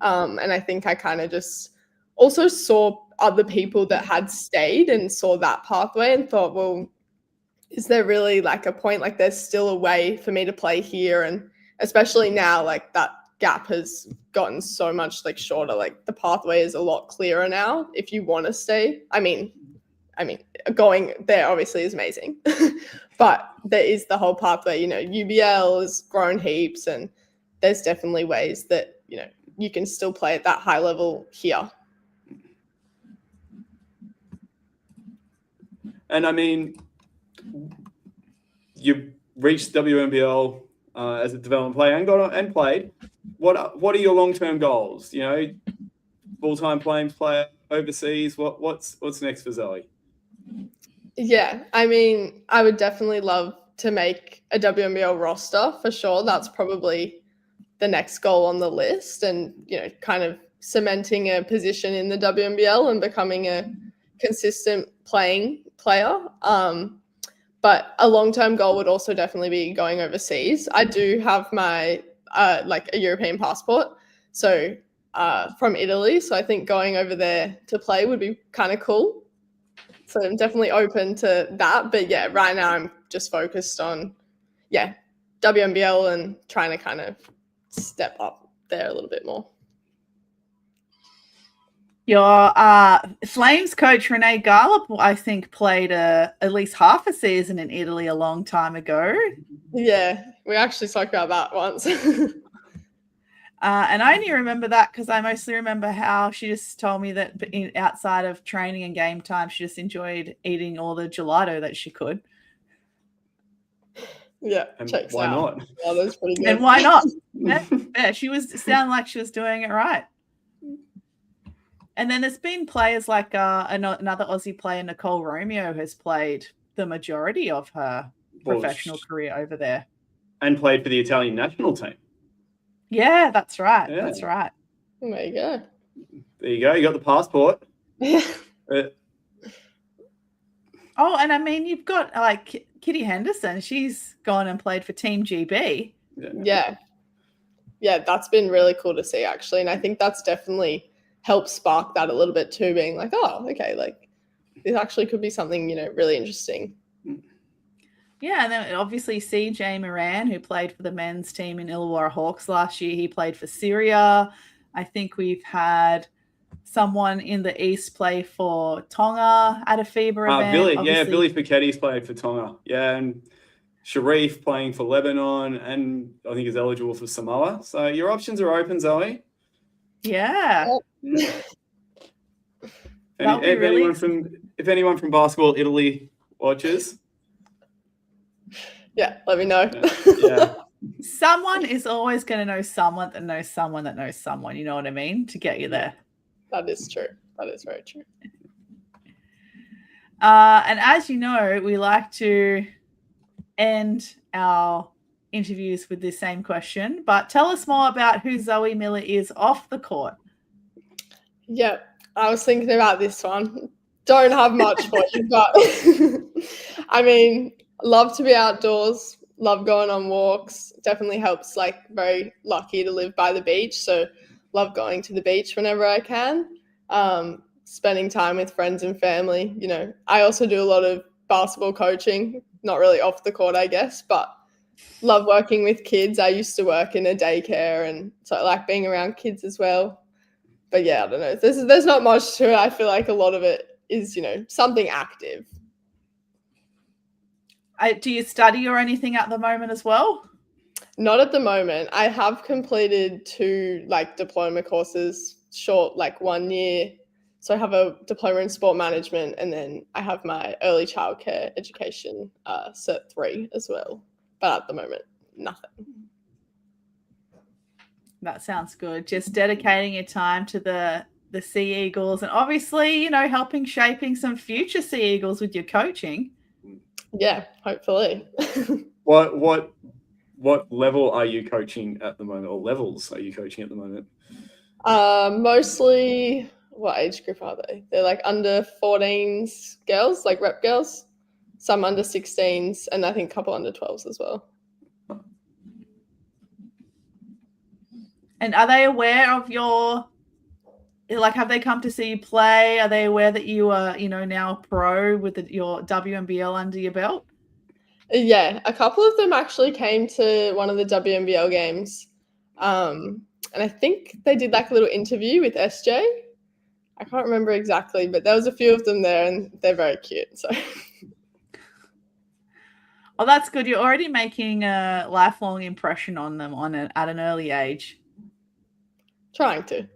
And I think I kind of just also saw other people that had stayed and saw that pathway and thought, well, is there really a point? There's still a way for me to play here. And especially now, that gap has gotten so much shorter. The pathway is a lot clearer now if you want to stay. I mean, going there obviously is amazing, but there is the whole pathway. UBL has grown heaps, and there's definitely ways that you can still play at that high level here. And I mean, you reached WNBL as a development player and got on and played. What are your long-term goals? You know, full-time Flames player overseas. What's next for Zoe? Yeah, I mean, I would definitely love to make a WNBL roster for sure. That's probably the next goal on the list, and kind of cementing a position in the WNBL and becoming a consistent playing player. But a long-term goal would also definitely be going overseas. I do have my like a European passport, so from Italy. So I think going over there to play would be kind of cool. So I'm definitely open to that. But yeah, right now I'm just focused on WNBL and trying to kind of step up there a little bit more. Your Flames coach Renee Garlop, I think, played at least half a season in Italy a long time ago. Yeah, we actually talked about that once. And I only remember that because I mostly remember how she just told me that outside of training and game time, she just enjoyed eating all the gelato that she could. Yeah, and checks why out. not? Yeah, that's pretty good. And why not? Yeah, she sounded like she was doing it right. And then there's been players like another Aussie player, Nicole Romeo, has played the majority of her professional career over there. And played for the Italian national team. Yeah, that's right. Yeah. That's right. There you go. There you go. You got the passport. Oh, and I mean, you've got like Kitty Henderson. She's gone and played for Team GB. Yeah, that's been really cool to see, actually. And I think that's definitely helped spark that a little bit too, being like, oh, okay, like this actually could be something, really interesting. Yeah, and then obviously CJ Moran, who played for the men's team in Illawarra Hawks last year. He played for Syria. I think we've had someone in the East play for Tonga at a FIBA event. Billy Ficchetti's played for Tonga. Yeah, and Sharif playing for Lebanon, and I think is eligible for Samoa. So your options are open, Zoe. Yeah. If anyone from Basketball Italy watches, let me know. Yeah. Someone is always going to know someone that knows someone that knows someone. You know what I mean? To get you there. That is true. That is very true. And as you know, we like to end our interviews with this same question. But tell us more about who Zoe Miller is off the court. Yep. I was thinking about this one. Don't have much for you, but I mean, love to be outdoors, love going on walks. Definitely helps, like very lucky to live by the beach. So love going to the beach whenever I can. Spending time with friends and family. I also do a lot of basketball coaching, not really off the court, I guess, but love working with kids. I used to work in a daycare, and so I like being around kids as well. But yeah, I don't know. There's not much to it. I feel like a lot of it is, something active. Do you study or anything at the moment as well? Not at the moment. I have completed 2 diploma courses, short 1 year. So I have a diploma in sport management, and then I have my early childcare education Cert 3 as well. But at the moment, nothing. That sounds good. Just dedicating your time to the Sea Eagles, and obviously, helping shaping some future Sea Eagles with your coaching. Yeah, hopefully. What level are you coaching at the moment, or levels are you coaching at the moment? Mostly, what age group are they? They're under 14s girls, rep girls. Some under 16s, and I think a couple under 12s as well. And are they aware of your, have they come to see you play? Are they aware that you are, now a pro with your WNBL under your belt? Yeah, a couple of them actually came to one of the WNBL games. And I think they did a little interview with SJ. I can't remember exactly, but there was a few of them there, and they're very cute. So. Oh, that's good. You're already making a lifelong impression on them at an early age. Trying to.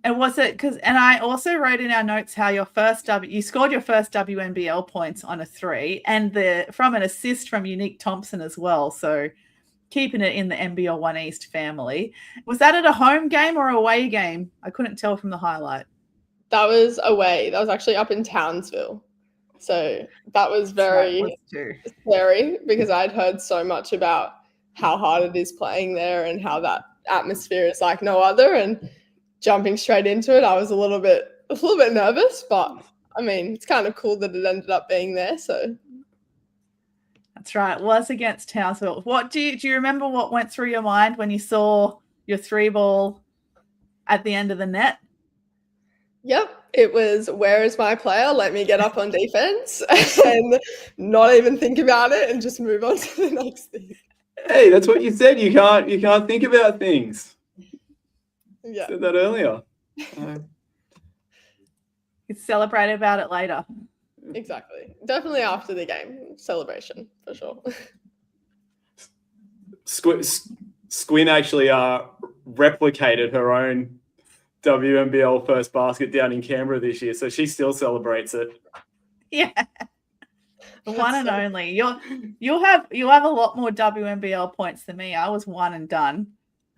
And was it because? And I also wrote in our notes how you scored your first WNBL points on a 3, and from an assist from Unique Thompson as well. So keeping it in the NBL 1 East family. Was that at a home game or away game? I couldn't tell from the highlight. That was away. That was actually up in Townsville. So that was very scary because I'd heard so much about how hard it is playing there and how that atmosphere is like no other. And jumping straight into it, I was a little bit nervous, but I mean, it's kind of cool that it ended up being there. So that's right. It was against Townsville. What do you remember what went through your mind when you saw your 3 ball at the end of the net? Yep. It was, where is my player? Let me get up on defense and not even think about it and just move on to the next thing. Hey, that's what you said. You can't think about things. Yeah. I said that earlier. You celebrate about it later. Exactly. Definitely after the game. Celebration, for sure. Squin actually replicated her own WNBL first basket down in Canberra this year, so she still celebrates it. Yeah, the one and only. You'll have a lot more WNBL points than me. I was one and done.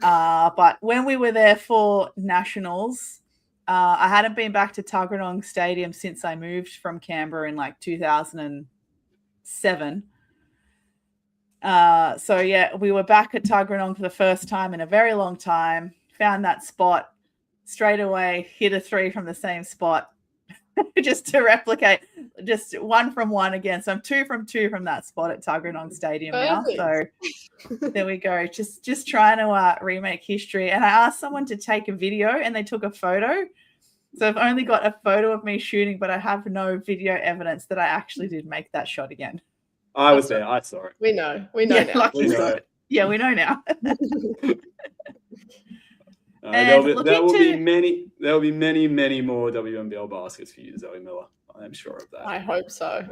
But when we were there for nationals, I hadn't been back to Tuggeranong Stadium since I moved from Canberra in like 2007. So yeah, we were back at Tuggeranong for the first time in a very long time. Found that spot. Straight away, hit a 3 from the same spot just to replicate, just 1 from 1 again. So I'm 2 from 2 from that spot at Tuggeranong Stadium now. So there we go. Just trying to remake history. And I asked someone to take a video and they took a photo. So I've only got a photo of me shooting, but I have no video evidence that I actually did make that shot again. I was there. I saw it. We know yeah, now. We know. Yeah, we know now. There will be many more WNBL baskets for you, Zoe Miller. I am sure of that. I hope so.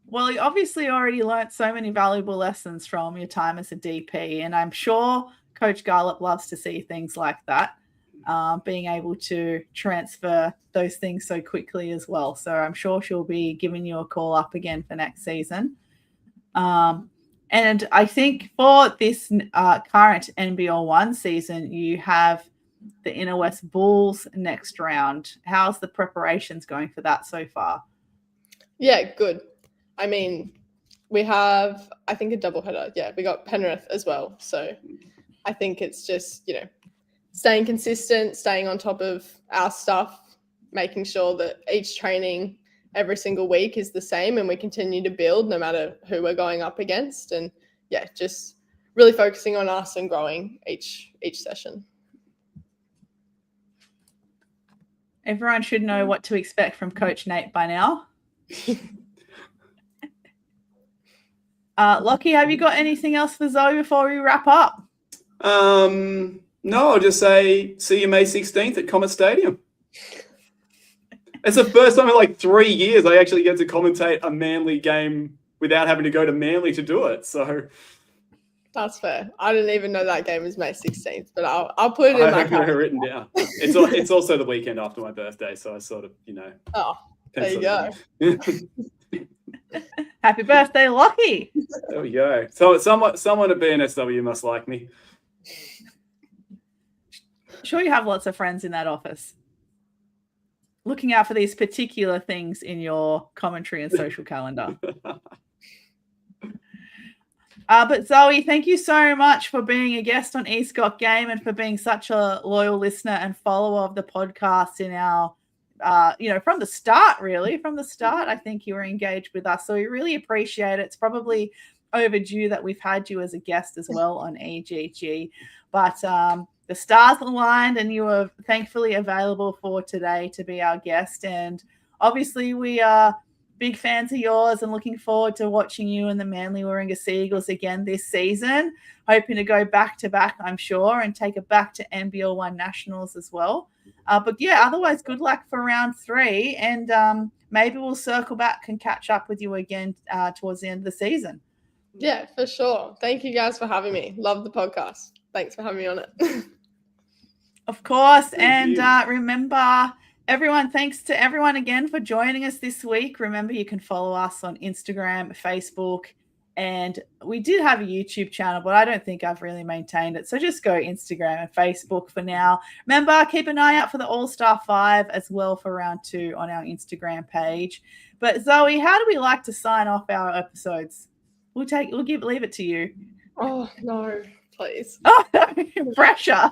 Well, you obviously already learnt so many valuable lessons from your time as a DP, and I'm sure Coach Garlop loves to see things like that, being able to transfer those things so quickly as well. So I'm sure she'll be giving you a call up again for next season. And I think for this current NBL 1 season, you have the Inner West Bulls next round. How's the preparations going for that so far? Yeah, good. I mean, we have, I think, a doubleheader. Yeah, we got Penrith as well. So I think it's just, staying consistent, staying on top of our stuff, making sure that each training every single week is the same and we continue to build no matter who we're going up against. And yeah, just really focusing on us and growing each session. Everyone should know what to expect from Coach Nate by now. Lockie, have you got anything else for Zoe before we wrap up? No, I'll just say see you May 16th at Comet Stadium. It's the first time in like 3 years I actually get to commentate a Manly game without having to go to Manly to do it. So that's fair. I didn't even know that game was May 16th, but I'll put it in my calendar. Written down. It's also the weekend after my birthday, so I sort of Oh, there you go. Happy birthday, Lockie. There we go. So someone at BNSW must like me. Sure, you have lots of friends in that office. Looking out for these particular things in your commentary and social calendar. But Zoe, thank you so much for being a guest on East Got Game and for being such a loyal listener and follower of the podcast in our, from the start, really. From the start, I think you were engaged with us. So we really appreciate it. It's probably overdue that we've had you as a guest as well on EGG. But the stars aligned and you were thankfully available for today to be our guest. And obviously we are big fans of yours and looking forward to watching you and the Manly Warringah Seagulls again this season. Hoping to go back to back, I'm sure, and take it back to NBL 1 Nationals as well. But yeah, otherwise, good luck for round 3. And maybe we'll circle back and catch up with you again towards the end of the season. Yeah, for sure. Thank you guys for having me. Love the podcast. Thanks for having me on it. Of course. Thank And remember, everyone, thanks to everyone again for joining us this week. Remember, you can follow us on Instagram, Facebook, and we did have a YouTube channel, but I don't think I've really maintained it. So just go Instagram and Facebook for now. Remember, keep an eye out for the All-Star 5 as well for round 2 on our Instagram page. But Zoe, how do we like to sign off our episodes? Leave it to you. Oh no, please. Oh, pressure.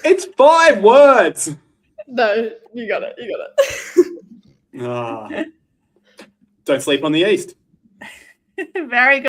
It's 5 words. No, you got it. Ah. Don't sleep on the East. Very good.